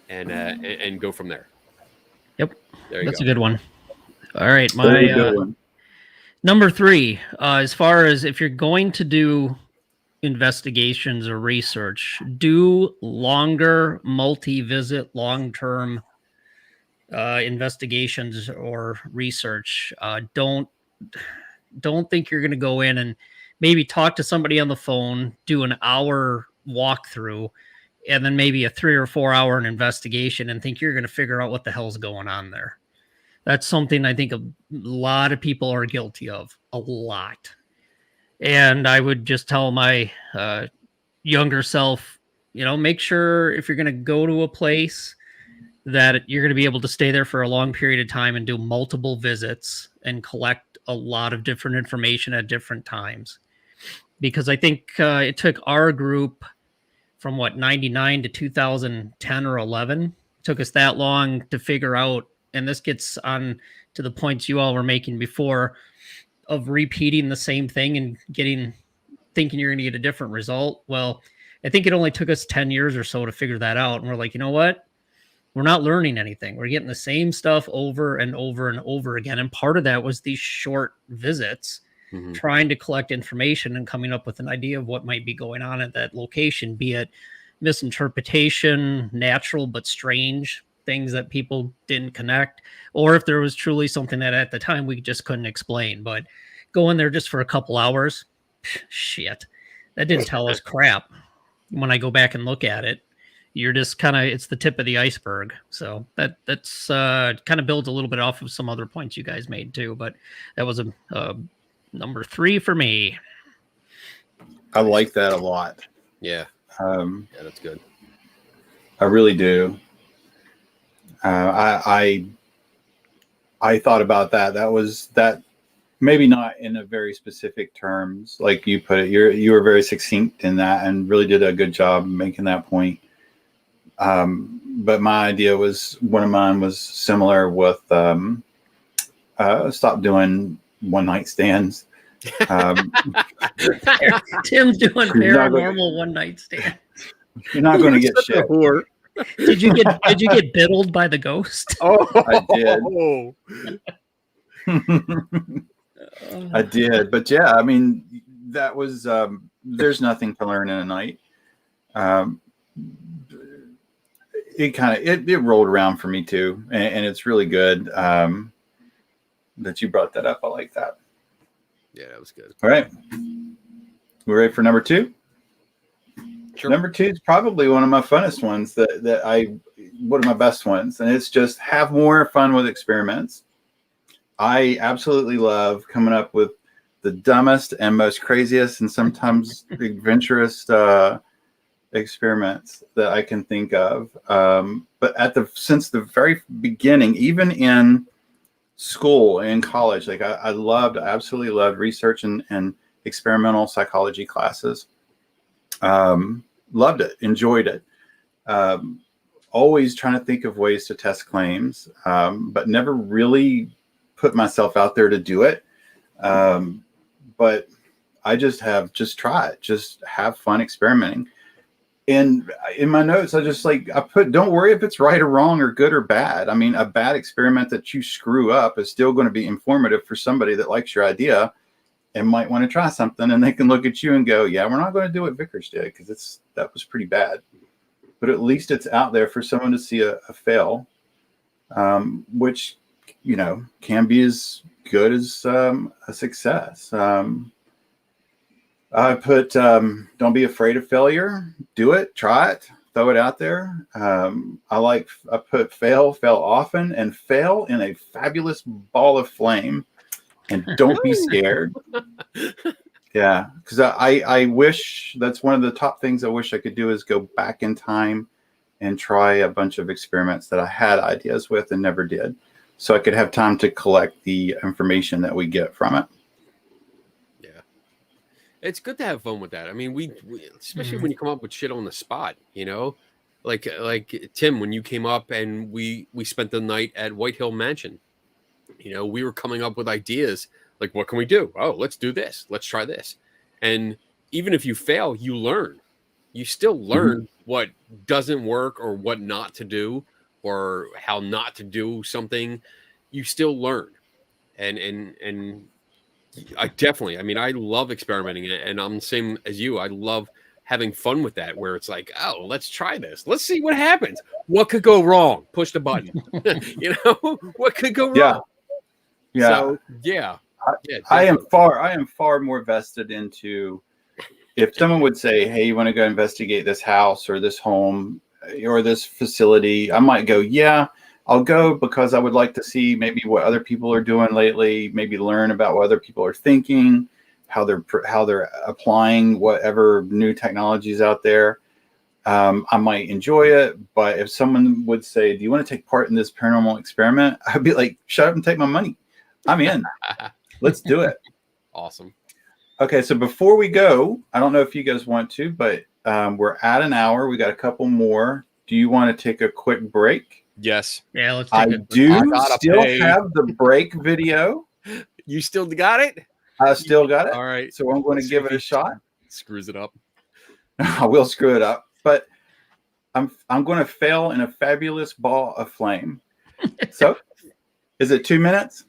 and go from there. Yep, that's go. a good one. All right, my number 3. As far as if you're going to do investigations or research, do longer multi-visit, long-term investigations or research. Don't think you're going to go in and maybe talk to somebody on the phone, do an hour walkthrough, and then maybe a 3 or 4 hour investigation and think you're going to figure out what the hell's going on there. That's something I think a lot of people are guilty of, a lot. And I would just tell my younger self, make sure if you're going to go to a place that you're going to be able to stay there for a long period of time and do multiple visits and collect a lot of different information at different times. Because I think it took our group from 99 to 2010 or 11. It took us that long to figure out, and this gets on to the points you all were making before of repeating the same thing and thinking you're going to get a different result. Well, I think it only took us 10 years or so to figure that out. And we're like, you know what? We're not learning anything. We're getting the same stuff over and over and over again. And part of that was these short visits, trying to collect information and coming up with an idea of what might be going on at that location, be it misinterpretation, natural but strange things that people didn't connect, or if there was truly something that at the time we just couldn't explain. But going there just for a couple hours, shit, that didn't tell us crap. When I go back and look at it, you're just it's the tip of the iceberg. So that's kind of builds a little bit off of some other points you guys made too. But that was a number 3 for me. I like that a lot. Yeah. Yeah, that's good. I really do. I thought about that. That was that. Maybe not in a very specific terms, like you put it. You were very succinct in that, and really did a good job making that point. But my idea one of mine was similar with stop doing one night stands. Tim's doing paranormal one night stand. You're not going to get shit. Did you get biddled by the ghost? Oh, I did. I did, but yeah, I mean, that was there's nothing to learn in a night. It rolled around for me too, and it's really good that you brought that up. I like that. Yeah, that was good. All right, we're ready for number 2. Sure. Number 2 is probably one of my funnest ones one of my best ones, and it's just have more fun with experiments. I absolutely love coming up with the dumbest and most craziest and sometimes adventurous experiments that I can think of. But since the very beginning, even in school and college, like I absolutely loved research and experimental psychology classes. Loved it, enjoyed it. Always trying to think of ways to test claims, but never really put myself out there to do it. But I just try it, just have fun experimenting. And in my notes, I put, don't worry if it's right or wrong or good or bad. I mean, a bad experiment that you screw up is still going to be informative for somebody that likes your idea and might want to try something, and they can look at you and go, yeah, we're not going to do what Vickers did because that was pretty bad. But at least it's out there for someone to see a fail, which, can be as good as a success. I put, don't be afraid of failure. Do it, try it, throw it out there. I put fail often, and fail in a fabulous ball of flame. And don't be scared. Yeah, because I wish that's one of the top things I wish I could do is go back in time and try a bunch of experiments that I had ideas with and never did. So I could have time to collect the information that we get from it. Yeah. It's good to have fun with that. I mean, we especially when you come up with shit on the spot, like Tim, when you came up and we spent the night at White Hill Mansion, we were coming up with ideas like, what can we do? Oh, let's do this. Let's try this. And even if you fail, you learn. You still learn what doesn't work or what not to do or how not to do something. You still learn. And I definitely, I love experimenting, and I'm the same as you. I love having fun with that, where it's like, oh, let's try this. Let's see what happens. What could go wrong? Push the button. What could go wrong? Yeah. So, yeah. Yeah, I definitely. am far more vested into if someone would say, "Hey, you want to go investigate this house or this home or this facility?" I might go, "Yeah, I'll go because I would like to see maybe what other people are doing lately, maybe learn about what other people are thinking, how they're applying whatever new technologies out there." I might enjoy it, but if someone would say, "Do you want to take part in this paranormal experiment?" I'd be like, "Shut up and take my money. I'm in. Let's do it." Awesome. Okay, so before we go, I don't know if you guys want to, but we're at an hour. We got a couple more. Do you want to take a quick break? Yes. Yeah, let's I take a quick do I gotta still pay. have the break video. You still got it? I still got it. All right. So I'm going to Let's see give if it a he shot. screws it up. I will screw it up, but I'm going to fail in a fabulous ball of flame. So, is it 2 minutes?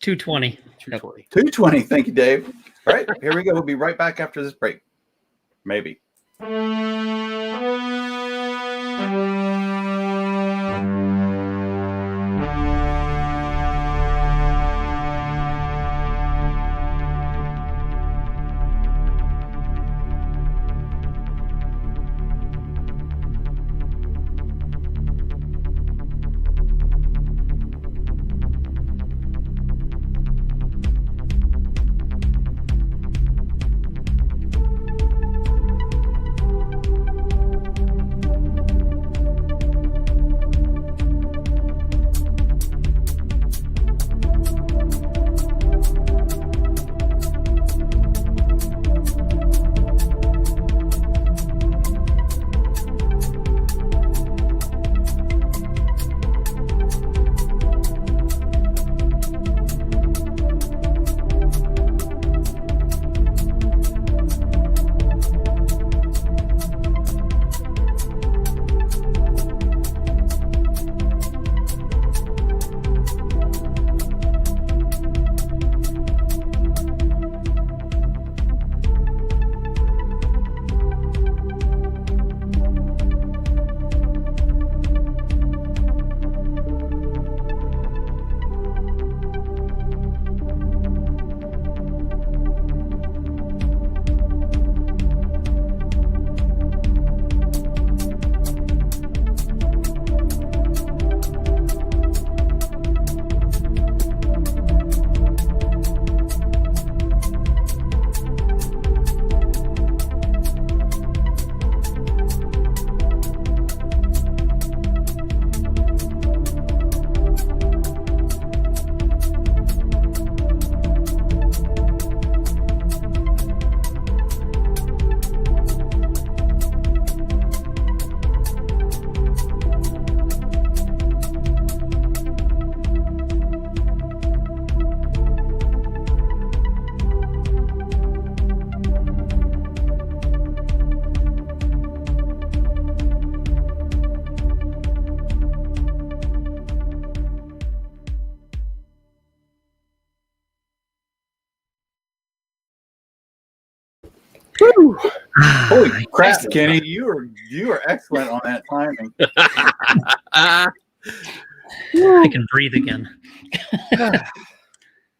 220. 220. 2:20. Thank you, Dave. All right, here we go. We'll be right back after this break. Maybe. Woo! Holy crap, Kenny! You are excellent on that timing. I can breathe again.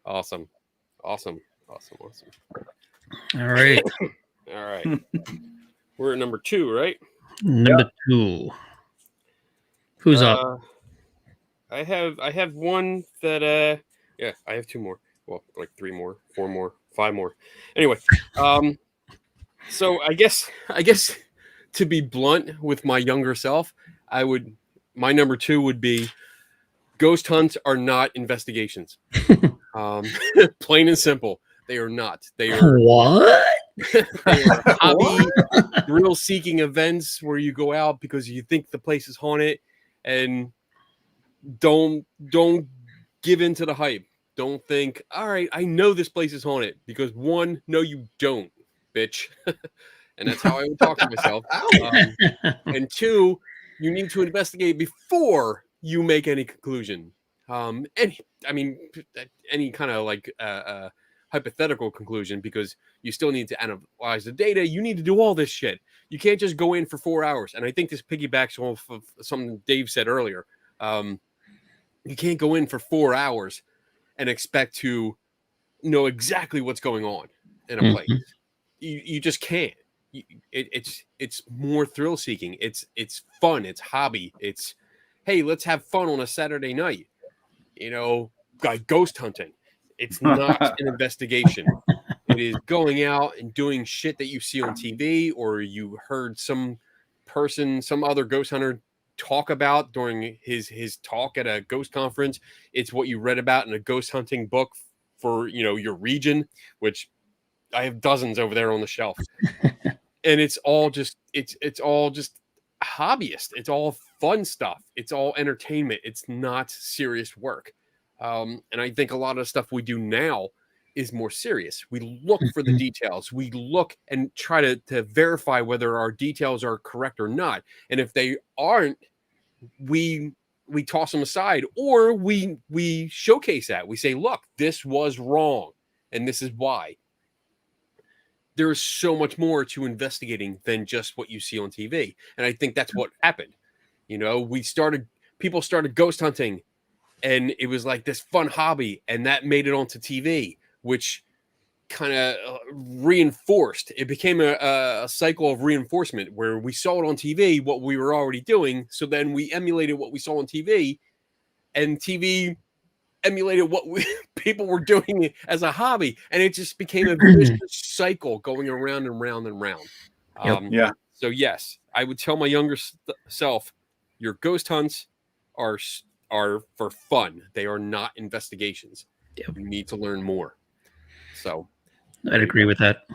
Awesome. All right. All right. We're at number 2, right? Number 2. Who's up? I have one that yeah, I have 2 more. Well, like 3 more, 4 more, 5 more. Anyway, so I guess to be blunt with my younger self, my number 2 would be ghost hunts are not investigations. Plain and simple. They are not. They are What? they are hobby thrill seeking events where you go out because you think the place is haunted, and don't give in to the hype. Don't think, all right, I know this place is haunted, because 1, no, you don't, bitch. And that's how I would talk to myself. And 2, you need to investigate before you make any conclusion. Any kind of like hypothetical conclusion, because you still need to analyze the data. You need to do all this shit. You can't just go in for 4 hours. And I think this piggybacks off of something Dave said earlier. You can't go in for 4 hours and expect to know exactly what's going on in a place. You just can't. It's more thrill seeking. It's fun. It's hobby. It's, hey, let's have fun on a Saturday night. You know, like ghost hunting. It's not an investigation. It is going out and doing shit that you see on TV, or you heard some person, some other ghost hunter talk about during his talk at a ghost conference. It's what you read about in a ghost hunting book for, you know, your region, which I have dozens over there on the shelf. And it's all just hobbyist. It's all fun stuff. It's all entertainment. It's not serious work. And I think a lot of stuff we do now is more serious. We look for the details. We look and try to verify whether our details are correct or not. And if they aren't, we toss them aside, or we showcase that. We say, look, this was wrong, and this is why. There is so much more to investigating than just what you see on TV. And I think that's what happened. You know, people started ghost hunting, and it was like this fun hobby, and that made it onto TV, which kind of reinforced. It became a cycle of reinforcement where we saw it on TV, what we were already doing. So then we emulated what we saw on TV, and TV emulated what people were doing as a hobby, and it just became a vicious cycle going around and round and round. Yeah. So yes, I would tell my younger self, your ghost hunts are for fun. They are not investigations. Yep. You need to learn more. So I'd agree with that.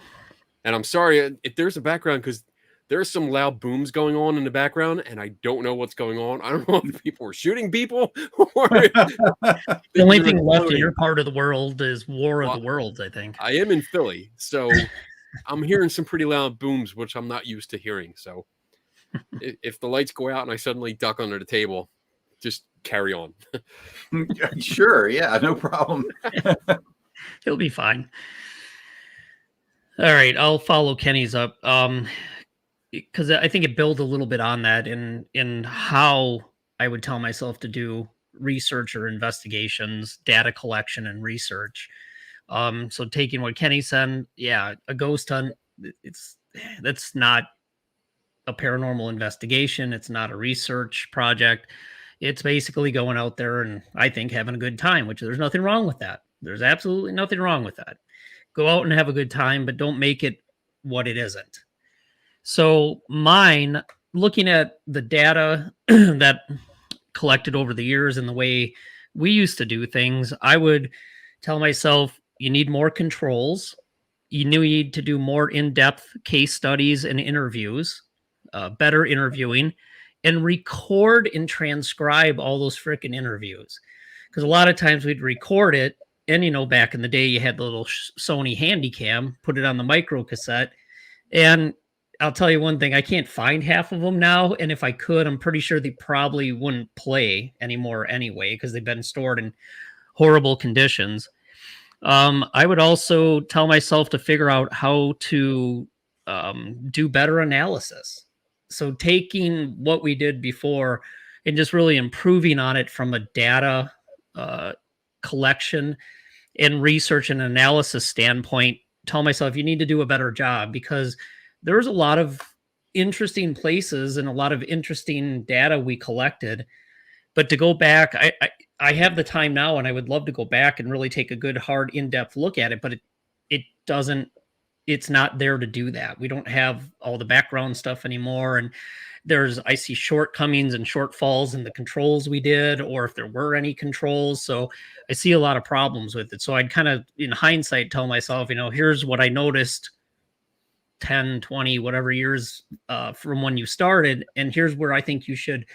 And I'm sorry if there's a background, because there's some loud booms going on in the background, and I don't know what's going on. I don't know if people are shooting people, or the only thing left in your part of the world is War of the Worlds, I think. I am in Philly, so I'm hearing some pretty loud booms, which I'm not used to hearing. So if the lights go out and I suddenly duck under the table, just carry on. Sure. Yeah, no problem. He'll be fine. All right, I'll follow Kenny's up. Because I think it builds a little bit on that in how I would tell myself to do research or investigations, data collection and research. So taking what Kenny said, yeah, a ghost hunt, that's not a paranormal investigation. It's not a research project. It's basically going out there and I think having a good time, which there's nothing wrong with that. There's absolutely nothing wrong with that. Go out and have a good time, but don't make it what it isn't. So mine, looking at the data that collected over the years and the way we used to do things, I would tell myself, you need more controls. You need to do more in-depth case studies and interviews, better interviewing, and record and transcribe all those freaking interviews. Because a lot of times we'd record it, and, you know, back in the day, you had the little Sony Handycam, put it on the micro cassette, and I'll tell you one thing, I can't find half of them now. And if I could, I'm pretty sure they probably wouldn't play anymore anyway, because they've been stored in horrible conditions. I would also tell myself to figure out how to do better analysis. So taking what we did before and just really improving on it from a data collection and research and analysis standpoint, tell myself you need to do a better job, because there's a lot of interesting places and a lot of interesting data we collected. But to go back, I have the time now, and I would love to go back and really take a good, hard, in-depth look at it, but it's not there to do that. We don't have all the background stuff anymore. And I see shortcomings and shortfalls in the controls we did, or if there were any controls. So I see a lot of problems with it. So I'd kind of, in hindsight, tell myself, you know, here's what I noticed 10, 20, whatever years from when you started. And here's where I think you should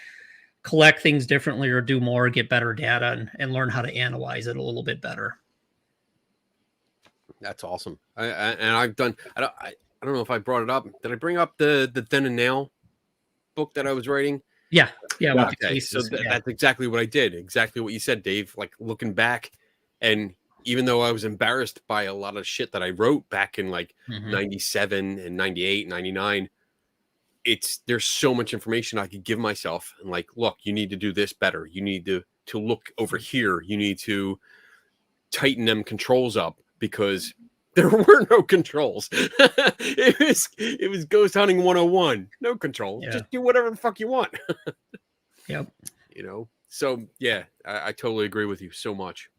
collect things differently or do more, get better data, and learn how to analyze it a little bit better. That's awesome. I've done, I don't know if I brought it up. Did I bring up the Then and Now book that I was writing? Yeah. Okay. So that's exactly what I did. Exactly what you said, Dave. Like, looking back, and even though I was embarrassed by a lot of shit that I wrote back in like 97 and 98, 99, there's so much information I could give myself, and like, look, you need to do this better. You need to look over here. You need to tighten them controls up. because there were no controls. it was ghost hunting 101. No controls. Yeah. Just do whatever the fuck you want. Yep. You know? So yeah, I totally agree with you so much.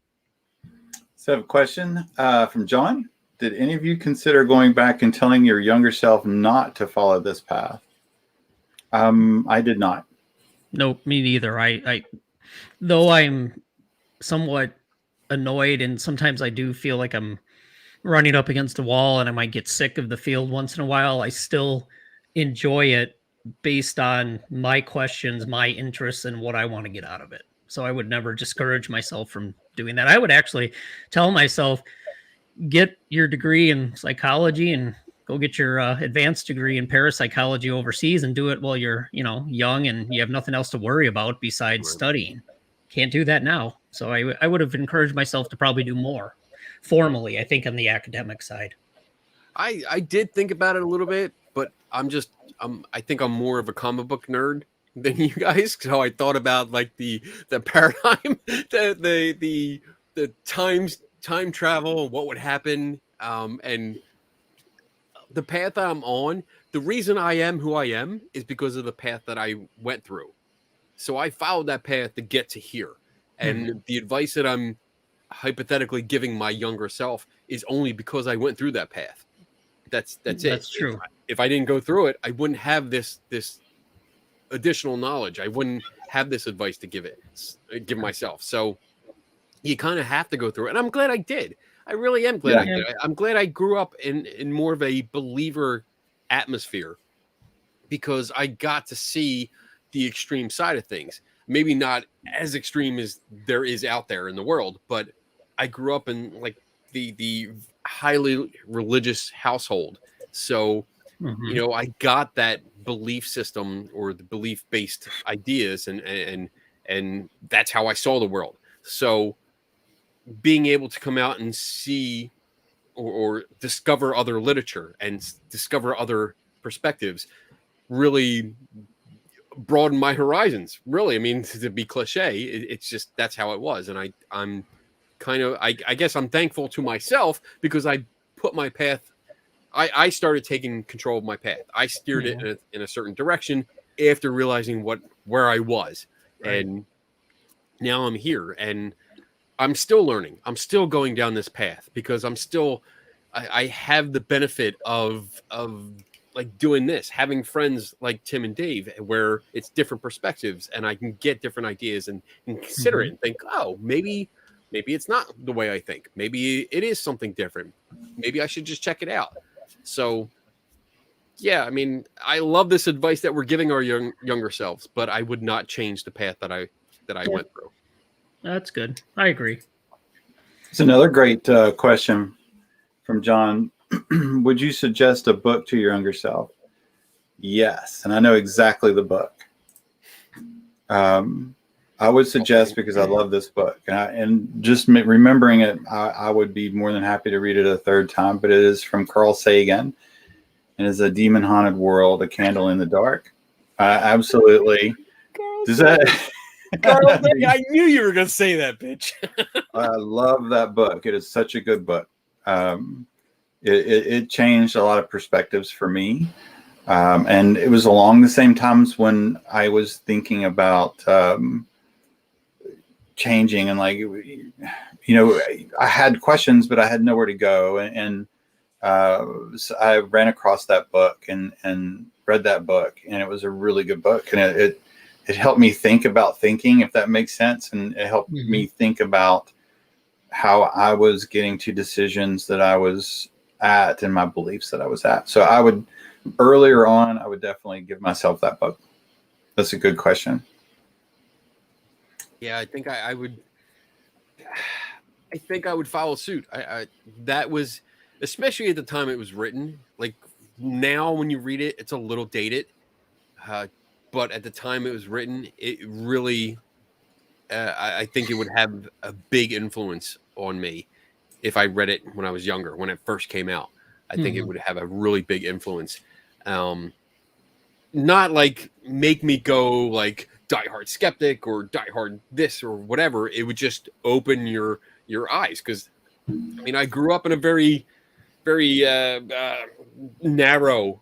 So I have a question from John. Did any of you consider going back and telling your younger self not to follow this path? I did not. Nope, me neither. I though I'm somewhat annoyed and sometimes I do feel like I'm running up against a wall and I might get sick of the field once in a while, I still enjoy it based on my questions, my interests, and what I want to get out of it. So I would never discourage myself from doing that. I would actually tell myself, get your degree in psychology and go get your advanced degree in parapsychology overseas and do it while you're, young and you have nothing else to worry about besides studying. Can't do that now. So I would have encouraged myself to probably do more formally, I think, on the academic side. I did think about it a little bit, but I think I'm more of a comic book nerd than you guys. So I thought about like the paradigm, the time travel, what would happen, and the path I'm on. The reason I am who I am is because of the path that I went through. So I followed that path to get to here, and the advice that I'm hypothetically giving my younger self is only because I went through that path. That's it. That's true. If I didn't go through it, I wouldn't have this additional knowledge. I wouldn't have this advice to give myself. So you kind of have to go through it. And I'm glad I did. I really am glad I did. I'm glad I grew up in more of a believer atmosphere because I got to see the extreme side of things. Maybe not as extreme as there is out there in the world, but I grew up in like the highly religious household. So, I got that belief system or the belief based ideas and that's how I saw the world. So being able to come out and see or discover other literature and discover other perspectives really broadened my horizons. Really, I mean, to be cliche, it's just that's how it was. And I'm kind of, I guess I'm thankful to myself because I put my path. I started taking control of my path. I steered it in a certain direction after realizing where I was, and now I'm here, and I'm still learning. I'm still going down this path because I have the benefit of like doing this, having friends like Tim and Dave, where it's different perspectives, and I can get different ideas and consider it and think, oh, maybe it's not the way I think. Maybe it is something different. Maybe I should just check it out. So, yeah, I mean, I love this advice that we're giving our younger selves, but I would not change the path that I went through. That's good. I agree. It's another great question from John. Would you suggest a book to your younger self? Yes, and I know exactly the book. I would suggest because I love this book, and just remembering it, I would be more than happy to read it a third time. But it is from Carl Sagan, and is A Demon Haunted World: A Candle in the Dark. Absolutely. Does that? Carl, I knew you were going to say that, bitch. I love that book. It is such a good book. It changed a lot of perspectives for me. And it was along the same times when I was thinking about changing and I had questions, but I had nowhere to go. And so I ran across that book and read that book, and it was a really good book. And it helped me think about thinking, if that makes sense. And it helped me think about how I was getting to decisions that I was at and my beliefs that I was at. So earlier on, I would definitely give myself that book. That's a good question. Yeah, I think I would. I think I would follow suit. That was, especially at the time it was written. Like now, when you read it, it's a little dated. But at the time it was written, it really, I think it would have a big influence on me if I read it when I was younger, when it first came out. I think it would have a really big influence. Not like make me go like diehard skeptic or diehard this or whatever. It would just open your eyes, because I mean, I grew up in a very, very narrow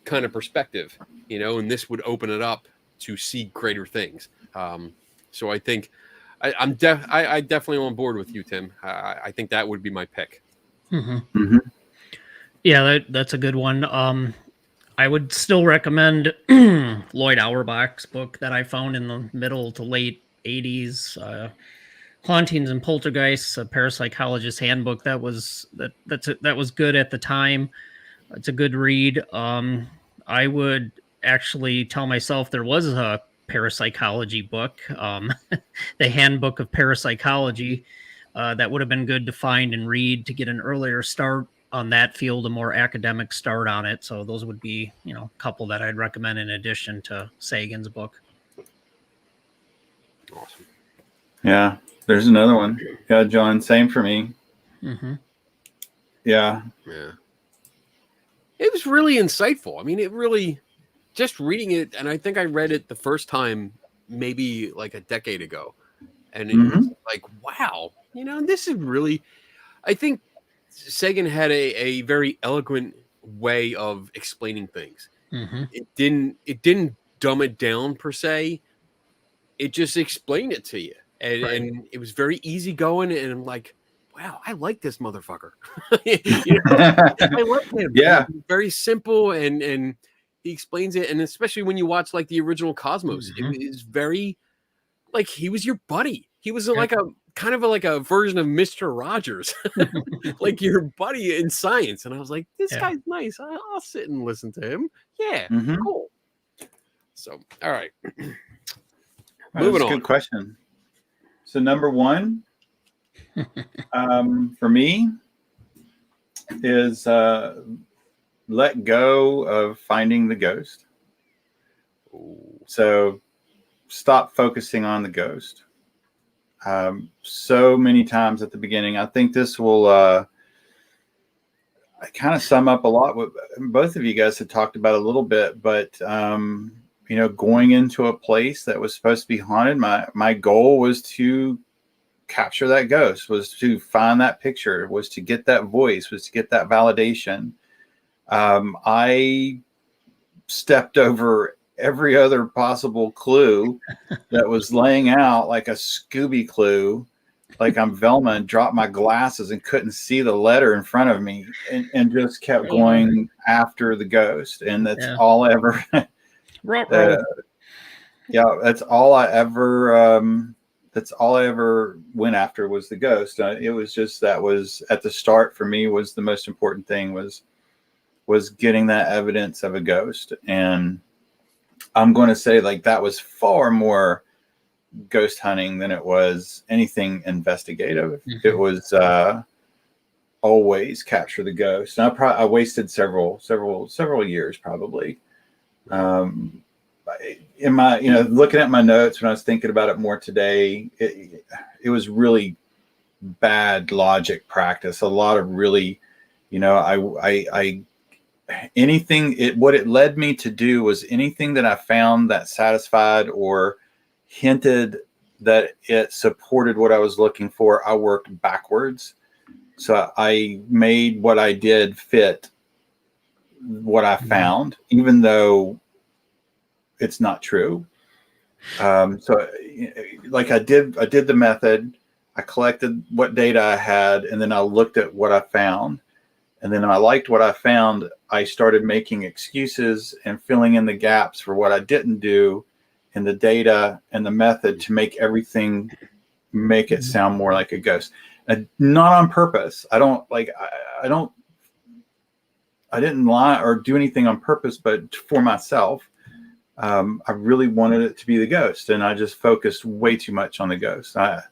kind of perspective, and this would open it up to see greater things. So I think I definitely on board with you, Tim. I think that would be my pick. Mm-hmm. Yeah, that's a good one. I would still recommend Lloyd Auerbach's book that I found in the middle to late 80s, Hauntings and Poltergeists, a parapsychologist's handbook. That was good at the time. It's a good read. I would actually tell myself there was a parapsychology book, the Handbook of Parapsychology. That would have been good to find and read to get an earlier start on that field, a more academic start on it. So those would be, a couple that I'd recommend in addition to Sagan's book. Awesome. Yeah, there's another one. Yeah, John, same for me. Mm-hmm. Yeah. It was really insightful. I mean, it really, just reading it, and I think I read it the first time maybe like a decade ago, and it was like, wow, this is really, I think Sagan had a very eloquent way of explaining things. Mm-hmm. It didn't dumb it down per se. It just explained it to you, and it was very easygoing, and I'm like, wow, I like this motherfucker. I like him. Yeah. Very simple, and he explains it, and especially when you watch like the original Cosmos, Mm-hmm. it is very like he was your buddy. He was like a kind of like a version of Mr. Rogers, like your buddy in science. And I was like, this guy's nice. I'll sit and listen to him. Yeah, cool. So, all right. Moving on. Good question. So number one, for me, is let go of finding the ghost. So stop focusing on the ghost. So many times at the beginning, I think this will kind of sum up a lot what both of you guys had talked about a little bit, but going into a place that was supposed to be haunted, my goal was to capture that ghost, was to find that picture, was to get that voice, was to get that validation. I stepped over every other possible clue that was laying out, like a Scooby clue, like I'm Velma, and dropped my glasses and couldn't see the letter in front of me, and just kept going after the ghost. And that's all I ever that's all I ever went after, was the ghost. It was just, that was at the start for me, was the most important thing, was getting that evidence of a ghost. And I'm going to say, like, that was far more ghost hunting than it was anything investigative. Mm-hmm. It was always capture the ghost. And I wasted several years probably. In my, looking at my notes when I was thinking about it more today, it was really bad logic practice. A lot of really, what it led me to do was anything that I found that satisfied or hinted that it supported what I was looking for, I worked backwards. So I made what I did fit what I found, even though it's not true. So like I did the method, I collected what data I had, and then I looked at what I found. And then I liked what I found. I started making excuses and filling in the gaps for what I didn't do in the data and the method to make everything make it sound more like a ghost. And not on purpose. I didn't lie or do anything on purpose, but for myself. I really wanted it to be the ghost, and I just focused way too much on the ghost. I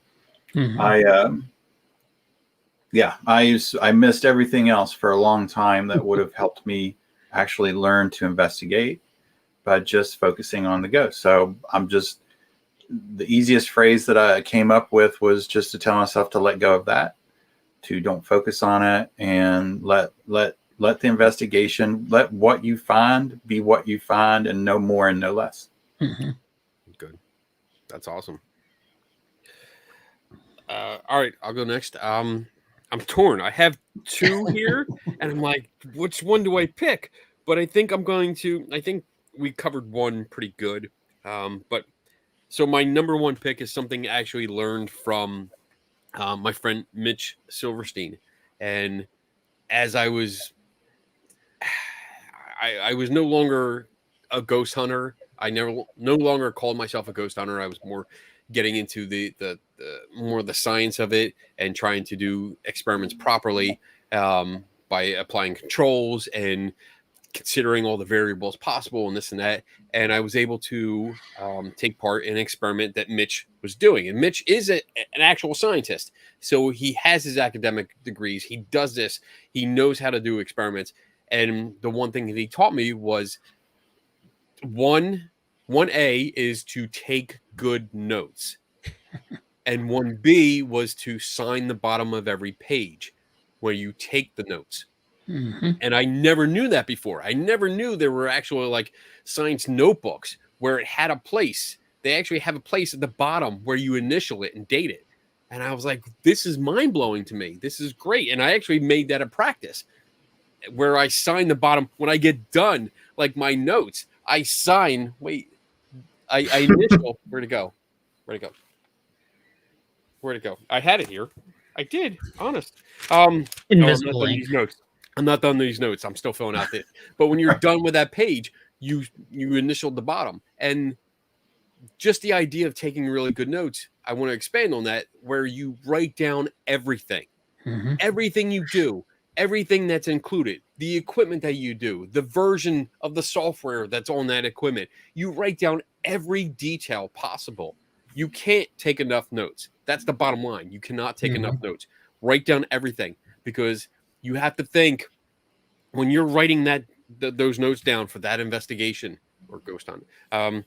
missed everything else for a long time that would have helped me actually learn to investigate by just focusing on the ghost. So the easiest phrase that I came up with was just to tell myself to let go of that, to don't focus on it, and let the investigation, let what you find be what you find, and no more and no less. Mm-hmm. Good. That's awesome. All right, I'll go next. I'm torn. I have two here, and I'm like, which one do I pick? But I think I'm going to. I think we covered one pretty good. But so my number one pick is something I actually learned from my friend Mitch Silverstein, and as I was, I was no longer a ghost hunter. I no longer called myself a ghost hunter. I was more getting into the more the science of it and trying to do experiments properly by applying controls and considering all the variables possible and this and that. And I was able to take part in an experiment that Mitch was doing. And Mitch is an actual scientist. So he has his academic degrees. He does this. He knows how to do experiments. And the one thing that he taught me was one A is to take good notes. And one B was to sign the bottom of every page where you take the notes. Mm-hmm. And I never knew that before. I never knew there were actual like science notebooks where it had a place. They actually have a place at the bottom where you initial it and date it. And I was like, this is mind blowing to me. This is great. And I actually made that a practice where I sign the bottom when I get done, like my notes. I sign. Wait, I initial. Where'd it go? Where'd it go? Where'd it go? I had it here. I did. Honest. Invisible I'm not done ink. these notes. I'm not done these notes. I'm still filling out this. But when you're done with that page, you initialed the bottom. And just the idea of taking really good notes, I want to expand on that, where you write down everything. Mm-hmm. Everything you do, everything that's included, the equipment that you do, the version of the software that's on that equipment. You write down every detail possible. You can't take enough notes. That's the bottom line. You cannot take enough notes. Write down everything, because you have to think when you're writing those notes down for that investigation or ghost hunt.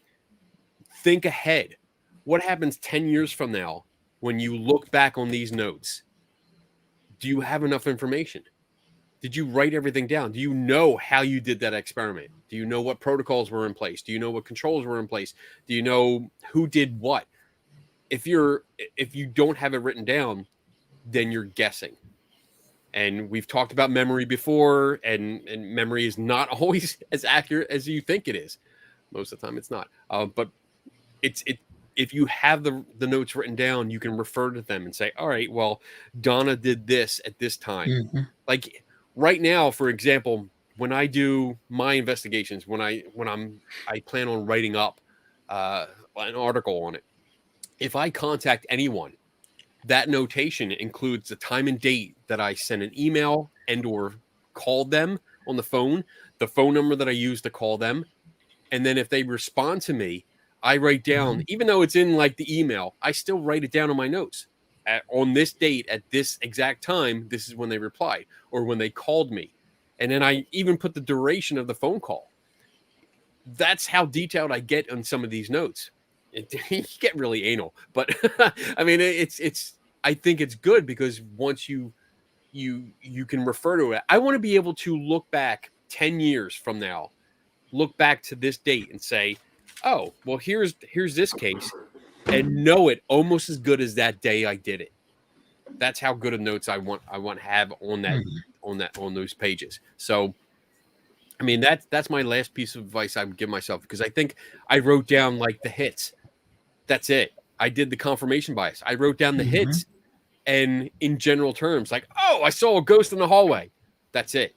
Think ahead. What happens 10 years from now when you look back on these notes? Do you have enough information? Did you write everything down? Do you know how you did that experiment? Do you know what protocols were in place? Do you know what controls were in place? Do you know who did what? If you don't have it written down, then you're guessing. And we've talked about memory before, and memory is not always as accurate as you think it is. Most of the time it's not. But if you have the notes written down, you can refer to them and say, all right, well, Donna did this at this time. Mm-hmm. Like right now, for example, when I do my investigations, when I plan on writing up an article on it, if I contact anyone, that notation includes the time and date that I sent an email and or called them on the phone number that I used to call them. And then if they respond to me, I write down, even though it's in like the email, I still write it down on my notes. On this date, at this exact time, this is when they replied or when they called me. And then I even put the duration of the phone call. That's how detailed I get on some of these notes. You get really anal, but I mean, I think it's good because once you can refer to it. I want to be able to look back 10 years from now, look back to this date and say, oh, well, here's this case, and know it almost as good as that day I did it. That's how good of notes I want to have on on those pages. So I mean, that's my last piece of advice I would give myself, because I think I wrote down like the hits. That's it. I did the confirmation bias. I wrote down the hits, and in general terms, like, oh, I saw a ghost in the hallway. That's it.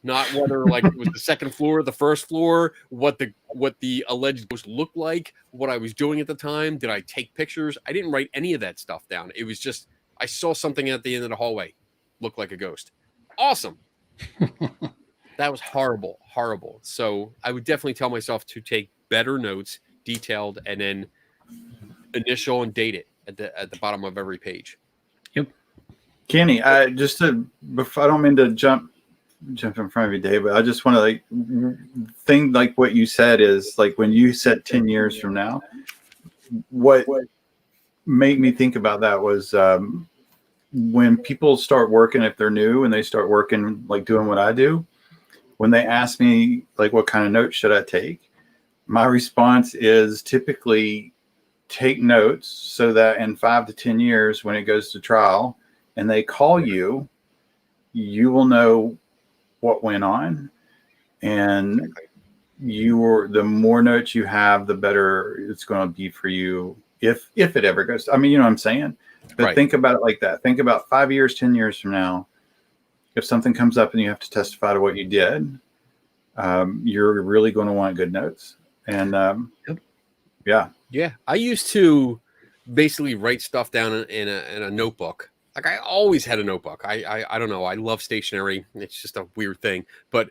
Not whether like it was the second floor, the first floor, what the alleged ghost looked like, what I was doing at the time. Did I take pictures? I didn't write any of that stuff down. It was just I saw something at the end of the hallway, looked like a ghost. Awesome. That was horrible. So I would definitely tell myself to take better notes, detailed, and then initial and date it at the bottom of every page. Yep. Kenny, I don't mean to jump in front of you, Dave, but I just want to like think like what you said is like when you said 10 years from now, what made me think about that was when people start working, if they're new and they start working, like doing what I do, when they ask me like, what kind of notes should I take? My response is typically take notes so that in 5 to 10 years, when it goes to trial and they call you, you will know what went on. And the more notes you have, the better it's going to be for you if it ever goes. I mean, you know what I'm saying? But think about it like that. Think about 5 years, 10 years from now, if something comes up and you have to testify to what you did, you're really going to want good notes. And yeah. I used to basically write stuff down in a notebook. Like I always had a notebook. I don't know. I love stationery. It's just a weird thing, but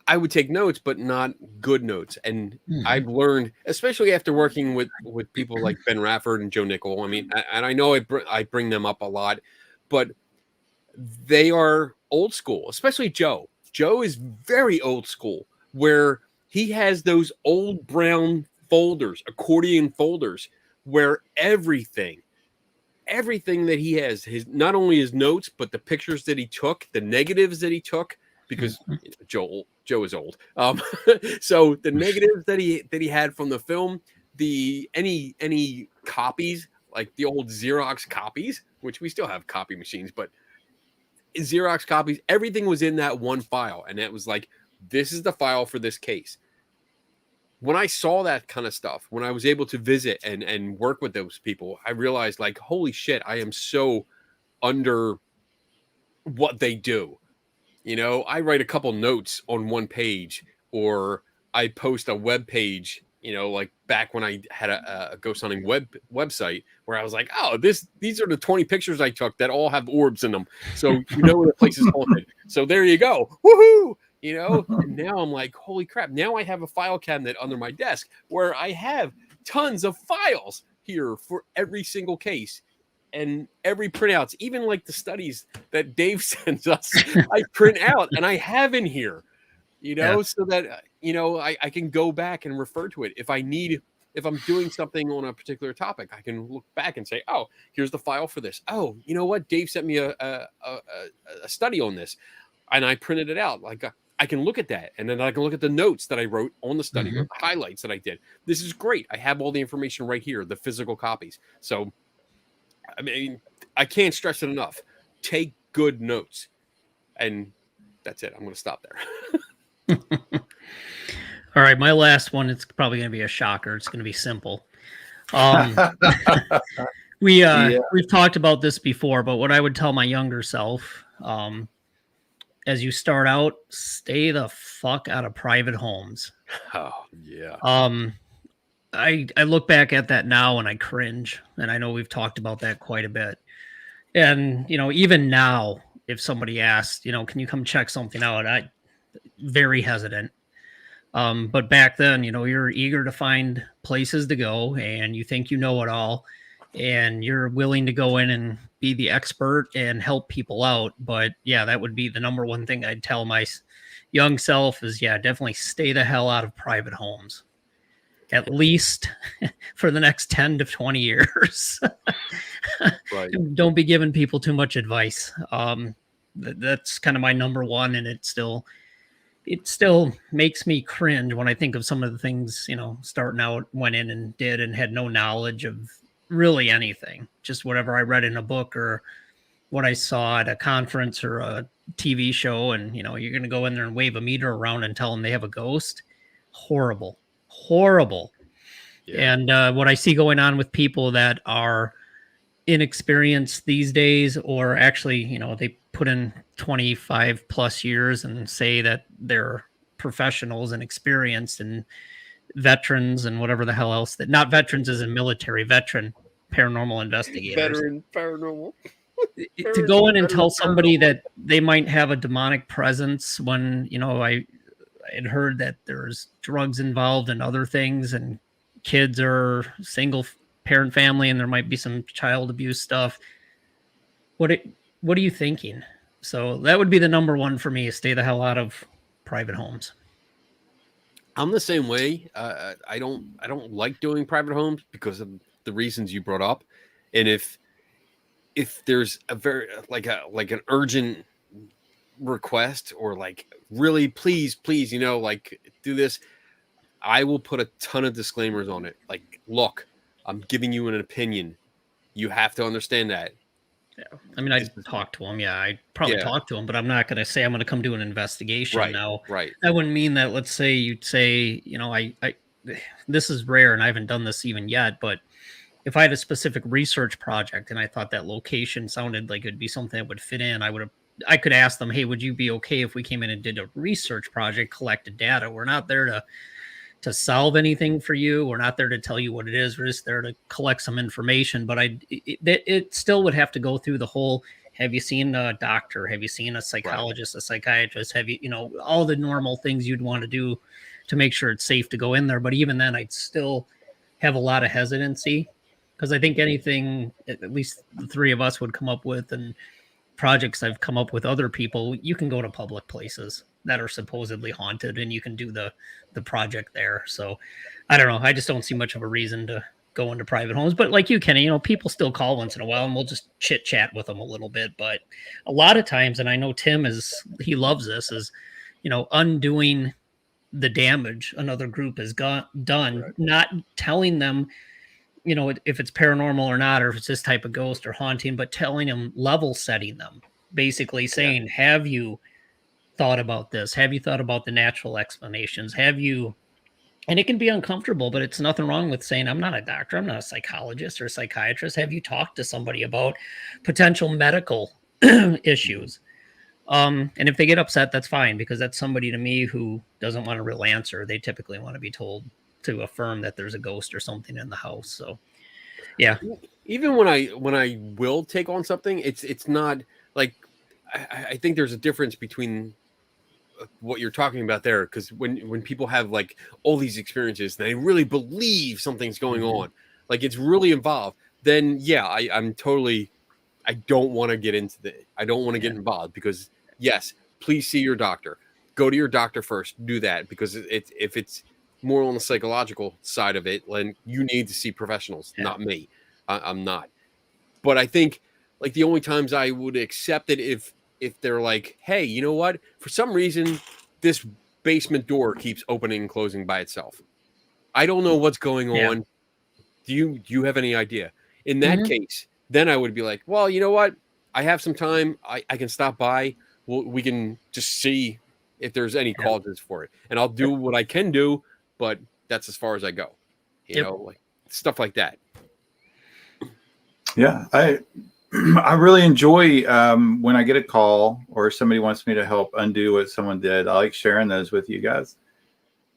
I would take notes, but not good notes. And I've learned, especially after working with people like Ben Rafford and Joe Nickel. I mean, and I know I bring them up a lot, but they are old school, especially Joe. Joe is very old school, where he has those old brown folders, accordion folders, where everything that he has, not only his notes, but the pictures that he took, the negatives that he took, because Joe is old. So the negatives that he had from the film, any copies, like the old Xerox copies, which we still have copy machines, but Xerox copies, everything was in that one file. And it was like, this is the file for this case. When I saw that kind of stuff, when I was able to visit and work with those people, I realized, like, holy shit, I am so under what they do. You know, I write a couple notes on one page, or I post a web page, you know, like back when I had a ghost hunting website where I was like, oh, these are the 20 pictures I took that all have orbs in them. So you know the place is haunted. So there you go. Woohoo! You know, and now I'm like, holy crap. Now I have a file cabinet under my desk where I have tons of files here for every single case. And every printouts, even like the studies that Dave sends us, I print out and I have in here, you know, so that, you know, I can go back and refer to it. If I'm doing something on a particular topic, I can look back and say, oh, here's the file for this. Oh, you know what? Dave sent me a study on this, and I printed it out. Like I can look at that, and then I can look at the notes that I wrote on the study, or the highlights that I did. This is great. I have all the information right here, the physical copies. So, I mean, I can't stress it enough. Take good notes. And that's it. I'm going to stop there. All right. My last one, it's probably going to be a shocker. It's going to be simple. We've talked about this before, but what I would tell my younger self, as you start out, stay the fuck out of private homes. Oh, yeah. I look back at that now and I cringe, and I know we've talked about that quite a bit. And, you know, even now, if somebody asks, you know, can you come check something out? I'm very hesitant. But back then, you know, you're eager to find places to go, and you think you know it all, and you're willing to go in and be the expert and help people out. But yeah, that would be the number one thing I'd tell my young self is, yeah, definitely stay the hell out of private homes. At least for the next 10 to 20 years. Right. Don't be giving people too much advice. That's kind of my number one. And it still makes me cringe when I think of some of the things, you know, starting out, went in and did and had no knowledge of really anything, just whatever I read in a book or what I saw at a conference or a TV show. And, you know, you're going to go in there and wave a meter around and tell them they have a ghost. Horrible. Yeah. And what I see going on with people that are inexperienced these days, or actually, you know, they put in 25 plus years and say that they're professionals and experienced and veterans and whatever the hell else, that not veterans as in military, veteran paranormal investigators. Veteran paranormal. To go in and tell somebody that they might have a demonic presence when, you know, I had heard that there's drugs involved and other things, and kids are single parent family, and there might be some child abuse stuff. What are you thinking? So that would be the number one for me, is stay the hell out of private homes. I'm the same way. I don't like doing private homes because of the reasons you brought up. And if there's a very like an urgent request, or like, really, please, you know, like, do this, I will put a ton of disclaimers on it. Like, look, I'm giving you an opinion. You have to understand that. I mean, I'd talk to him. Yeah, I'd probably talk to him, but I'm not going to say I'm going to come do an investigation. Right. Now, Right. that wouldn't mean that, let's say you'd say, this is rare and I haven't done this even yet, but if I had a specific research project and I thought that location sounded like it'd be something that would fit in, I could ask them, hey, would you be okay if we came in and did a research project, collected data? We're not there to solve anything for you. We're not there to tell you what it is. We're just there to collect some information. But it still would have to go through the whole, have you seen a doctor? Have you seen a psychologist, a psychiatrist? Have you, all the normal things you'd want to do to make sure it's safe to go in there. But even then, I'd still have a lot of hesitancy, because I think anything, at least the three of us would come up with, and projects I've come up with other people, you can go to public places that are supposedly haunted and you can do the project there. So I don't know. I just don't see much of a reason to go into private homes. But like you, Kenny, people still call once in a while and we'll just chit chat with them a little bit. But a lot of times, and I know Tim he loves this, is, undoing the damage another group has done, right. Not telling them, if it's paranormal or not, or if it's this type of ghost or haunting, but telling them, level setting them, basically saying, have you thought about this? Have you thought about the natural explanations? And it can be uncomfortable, but it's nothing wrong with saying, I'm not a doctor. I'm not a psychologist or a psychiatrist. Have you talked to somebody about potential medical issues? And if they get upset, that's fine, because that's somebody to me who doesn't want a real answer. They typically want to be told to affirm that there's a ghost or something in the house. So, yeah. Even when I will take on something, it's not like, I think there's a difference between what you're talking about there, because when people have like all these experiences, they really believe something's going on, like it's really involved, then yeah, I'm totally, I don't want to get get involved, because yes, please see your doctor. Go to your doctor first. Do that, because if it's more on the psychological side of it, then you need to see professionals, not me. I'm not. But I think like the only times I would accept it if they're like, hey, you know what? For some reason, this basement door keeps opening and closing by itself. I don't know what's going on. Do you have any idea? In that case, then I would be like, well, you know what? I have some time. I can stop by. We can just see if there's any causes for it. And I'll do what I can do, but that's as far as I go. You know, like stuff like that. Yeah, I really enjoy when I get a call or somebody wants me to help undo what someone did. I like sharing those with you guys.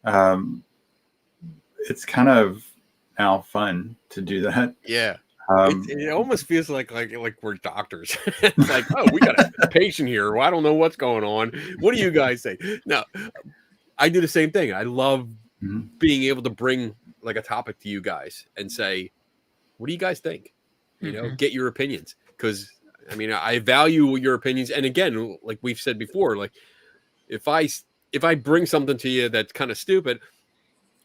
It's kind of now fun to do that. Yeah. It almost feels like we're doctors. It's like, oh, we got a patient here. Well, I don't know what's going on. What do you guys say? No, I do the same thing. I love being able to bring like a topic to you guys and say, what do you guys think? Get your opinions, because I mean, I value your opinions. And again, like we've said before, like if I bring something to you that's kind of stupid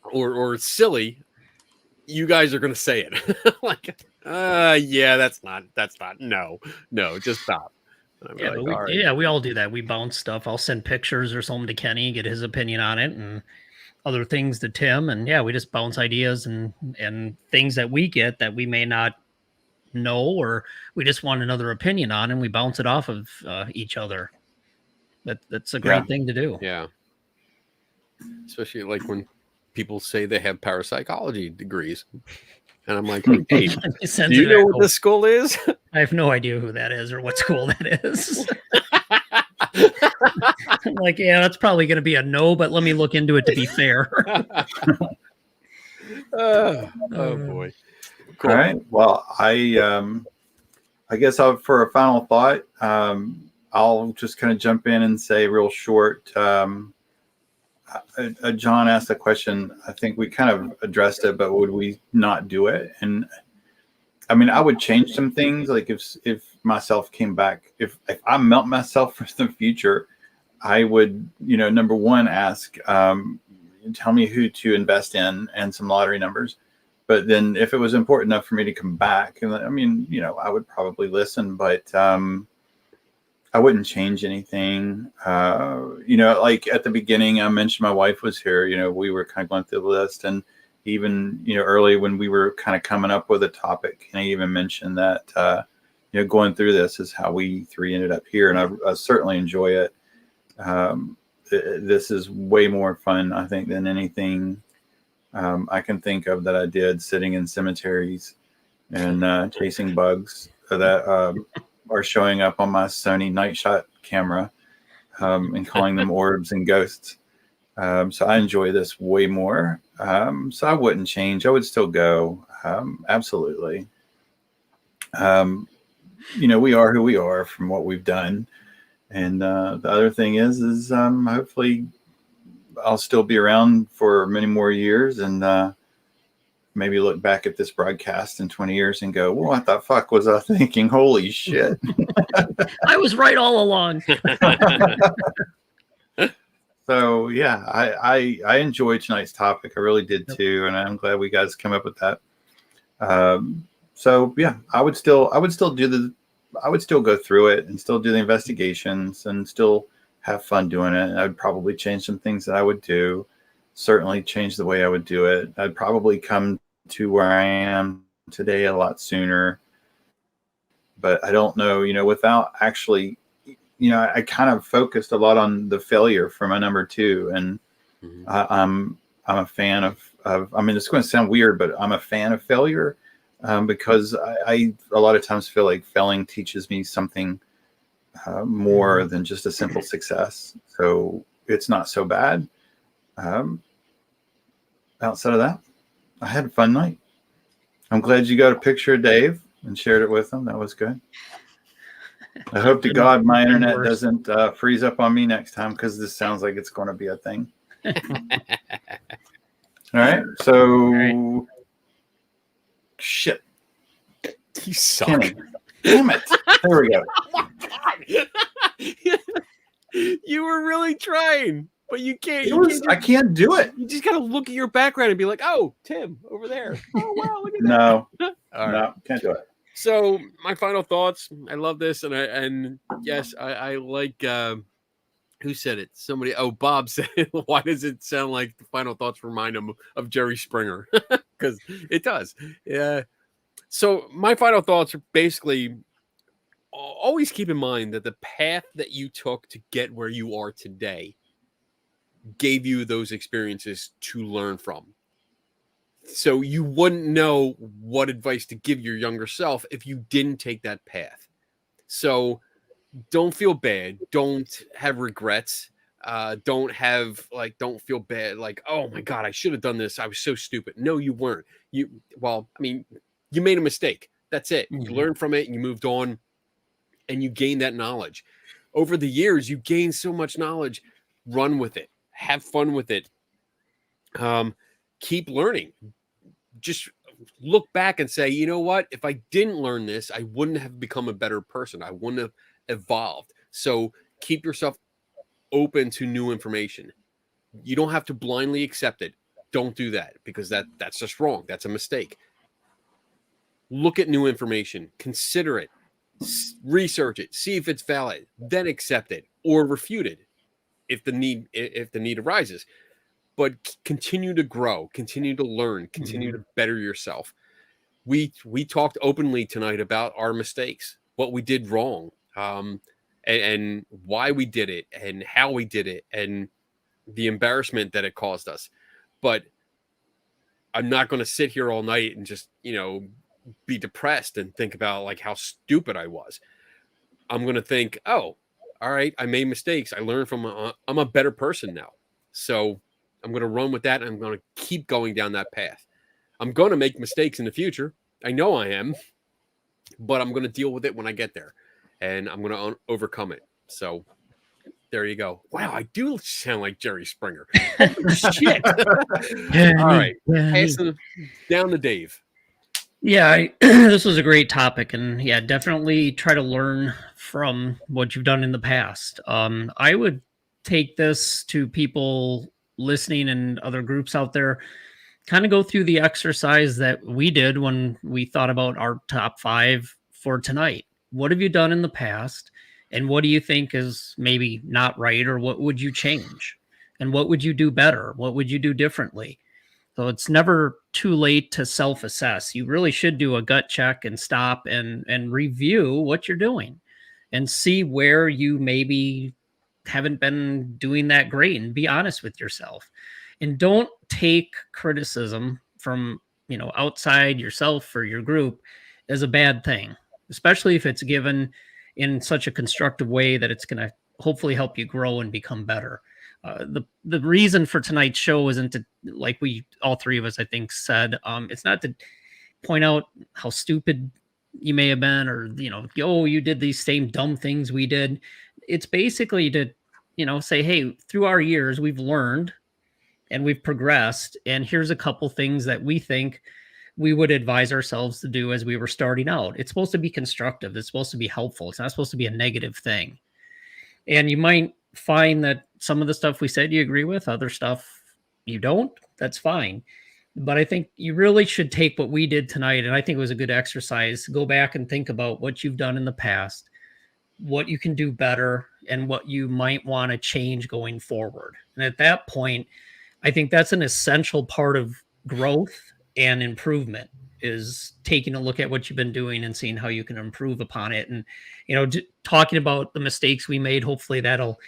or silly, you guys are going to say it. Like, yeah, that's not, no, just stop. Yeah, like, we all do that. We bounce stuff. I'll send pictures or something to Kenny, get his opinion on it, and other things to Tim. And we just bounce ideas and things that we get that we may not know, or we just want another opinion on, and we bounce it off of each other. That's a great thing to do. Yeah. Especially like when people say they have parapsychology degrees. And I'm like, hey, do you know what this school is? I have no idea who that is or what school that is. I'm like, yeah, that's probably going to be a no, but let me look into it to be fair. Oh boy. Cool. All right. Well, I guess for a final thought, I'll just kind of jump in and say real short. John asked a question. I think we kind of addressed it, but would we not do it? And I mean, I would change some things. Like if myself came back, if I melt myself for the future, I would, number one, ask, tell me who to invest in and some lottery numbers. But then if it was important enough for me to come back, and I mean, I would probably listen, but I wouldn't change anything. Like at the beginning, I mentioned my wife was here. We were kind of going through the list, and even, early when we were kind of coming up with a topic, and I even mentioned that, going through this is how we three ended up here, and I certainly enjoy it. This is way more fun, I think, than anything I can think of that I did sitting in cemeteries and chasing bugs that are showing up on my Sony night shot camera and calling them orbs and ghosts. So I enjoy this way more. So I wouldn't change. I would still go. Absolutely. We are who we are from what we've done. And the other thing is hopefully I'll still be around for many more years and maybe look back at this broadcast in 20 years and go, what the fuck was I thinking? Holy shit. I was right all along. So yeah, I enjoyed tonight's topic. I really did too, and I'm glad we guys come up with that. So yeah, I would still go through it and still do the investigations and still have fun doing it. And I'd probably change some things that I would do. Certainly change the way I would do it. I'd probably come to where I am today a lot sooner. But I don't know, without actually, I kind of focused a lot on the failure for my number 2, and I'm a fan of. I mean, it's going to sound weird, but I'm a fan of failure because I a lot of times feel like failing teaches me something more than just a simple success. So it's not so bad. Outside of that, I had a fun night. I'm glad you got a picture of Dave and shared it with him. That was good. I hope to God my internet doesn't freeze up on me next time, because this sounds like it's going to be a thing. All right. So, shit. You suck. Kenny. Damn it. There we go. Oh my God. You were really trying, but you can't. I can't do it. You just got to look at your background and be like, oh, Tim over there. Oh, wow. Look at that. No. All right. No, can't do it. So my final thoughts. I love this, and yes, I like. Who said it? Somebody. Oh, Bob said it. Why does it sound like the final thoughts remind him of Jerry Springer? Because it does. Yeah. So my final thoughts are basically always keep in mind that the path that you took to get where you are today gave you those experiences to learn from. So you wouldn't know what advice to give your younger self if you didn't take that path. So don't feel bad. Don't have regrets. Don't feel bad. Like, oh my God, I should have done this. I was so stupid. No, you weren't. You made a mistake. That's it. You learned from it and you moved on and you gained that knowledge. Over the years, you gained so much knowledge. Run with it. Have fun with it. Keep learning. Just look back and say, you know what? If I didn't learn this, I wouldn't have become a better person. I wouldn't have evolved. So keep yourself open to new information. You don't have to blindly accept it. Don't do that, because that's just wrong. That's a mistake. Look at new information. Consider it. Research it. See if it's valid. Then accept it or refute it if the need arises. But continue to grow, continue to learn, continue to better yourself. We talked openly tonight about our mistakes, what we did wrong, and why we did it, and how we did it, and the embarrassment that it caused us. But I'm not going to sit here all night and just, be depressed and think about like how stupid I was. I'm going to think, oh, all right, I made mistakes. I learned from I'm a better person now. So I'm going to run with that, and I'm going to keep going down that path. I'm going to make mistakes in the future. I know I am, but I'm going to deal with it when I get there, and I'm going to overcome it. So there you go. Wow, I do sound like Jerry Springer. Holy shit. All right, passing down to Dave. Yeah, this was a great topic, and yeah, definitely try to learn from what you've done in the past. I would take this to people listening and other groups out there, kind of go through the exercise that we did when we thought about our top 5 for tonight. What have you done in the past, and what do you think is maybe not right, or what would you change, and what would you do better? What would you do differently? So it's never too late to self-assess. You really should do a gut check and stop and review what you're doing and see where you maybe haven't been doing that great, and be honest with yourself. And don't take criticism from, outside yourself or your group as a bad thing, especially if it's given in such a constructive way that it's going to hopefully help you grow and become better. The reason for tonight's show isn't to, like we all three of us I think said, it's not to point out how stupid you may have been, or oh, you did these same dumb things we did. It's basically to say, hey, through our years we've learned and we've progressed, and here's a couple things that we think we would advise ourselves to do as we were starting out. It's supposed to be constructive. It's supposed to be helpful. It's not supposed to be a negative thing. And you might find that some of the stuff we said you agree with, other stuff you don't. That's fine. But I think you really should take what we did tonight, and I think it was a good exercise. Go back and think about what you've done in the past, what you can do better, and what you might want to change going forward. And at that point, I think that's an essential part of growth and improvement, is taking a look at what you've been doing and seeing how you can improve upon it. And, talking about the mistakes we made, hopefully that'll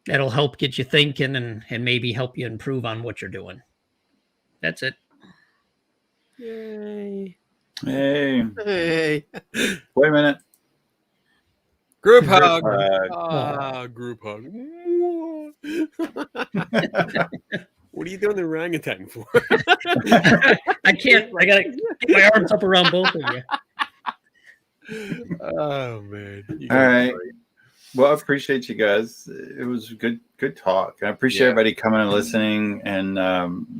help get you thinking and maybe help you improve on what you're doing. That's it. Yay. Hey, Hey. wait a minute. Group hug. hug. Group hug. What are you doing the orangutan for? I can't. I gotta get my arms up around both of you. Oh man. All right. Well, I appreciate you guys. It was good talk. I appreciate everybody coming and listening. And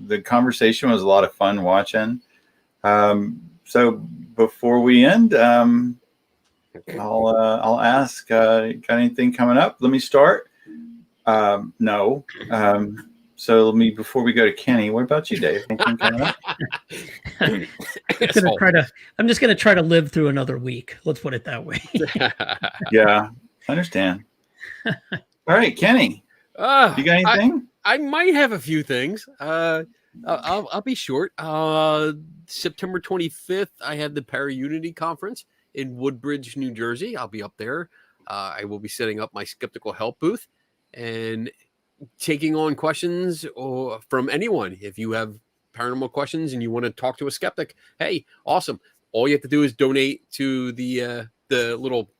the conversation was a lot of fun watching. So before we end, I'll ask, got anything coming up? Let me start. No. So before we go to Kenny, what about you, Dave? Anything coming up? I'm just gonna try to live through another week. Let's put it that way. Yeah, I understand. All right, Kenny. You got anything? I might have a few things. I'll be short. September 25th, I have the Para-Unity Conference in Woodbridge, New Jersey. I'll be up there. I will be setting up my Skeptical Help booth and taking on questions from anyone. If you have paranormal questions and you want to talk to a skeptic, hey, awesome. All you have to do is donate to the little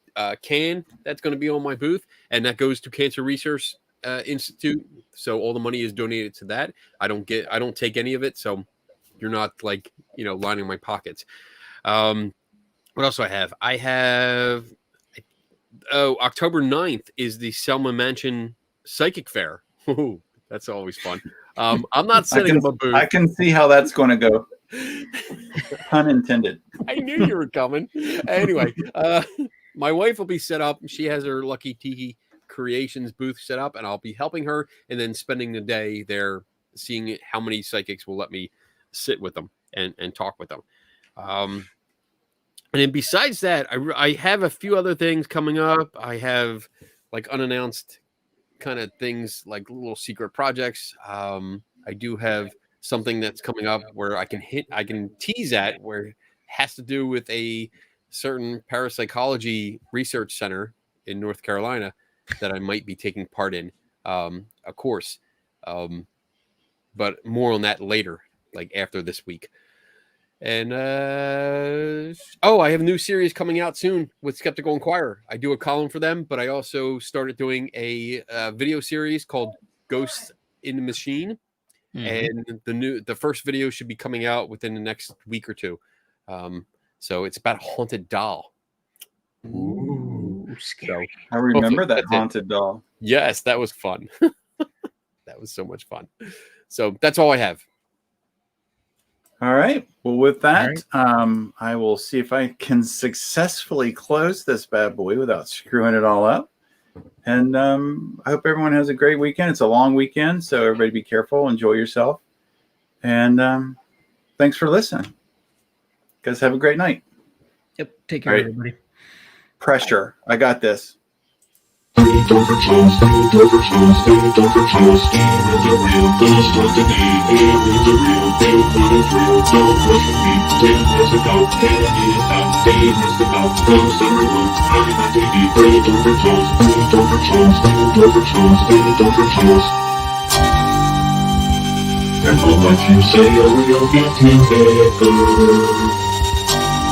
can that's going to be on my booth, and that goes to Cancer Research Institute. So all the money is donated to that. I don't take any of it, so you're not lining my pockets. What else do I have? I have October 9th is the Selma Mansion Psychic Fair. Ooh, that's always fun. I'm not setting up a booth. I can see how that's going to go. Pun intended. I knew you were coming. Anyway, my wife will be set up. She has her Lucky Tiki Creations booth set up, and I'll be helping her and then spending the day there seeing how many psychics will let me sit with them and talk with them. And then besides that, I have a few other things coming up. I have unannounced kind of things, like little secret projects. I do have something that's coming up where I can tease at, where it has to do with a certain parapsychology research center in North Carolina that I might be taking part in, a course. But more on that later, after this week. And I have a new series coming out soon with Skeptical Inquirer. I do a column for them, but I also started doing a video series called Ghosts in the Machine. And the first video should be coming out within the next week or two. So it's about a haunted doll. Ooh, scary. So, I remember that haunted doll. Yes, that was fun. That was so much fun. So that's all I have. All right. Well, with that, I will see if I can successfully close this bad boy without screwing it all up. And I hope everyone has a great weekend. It's a long weekend, so everybody be careful. Enjoy yourself. And thanks for listening. Guys, have a great night. Yep. Take care, everybody. Pressure. I got this. Stay over Charles, stay over Charles, stay over Charles, stay with the real, cause what the day, air with the real, feel what is real, don't rush with me, stay with the out, stay with the out, go summer one, I'm a TV, stay over Charles, stay over Charles, stay over Charles, stay over Charles. And all what you say, oh, you'll get better.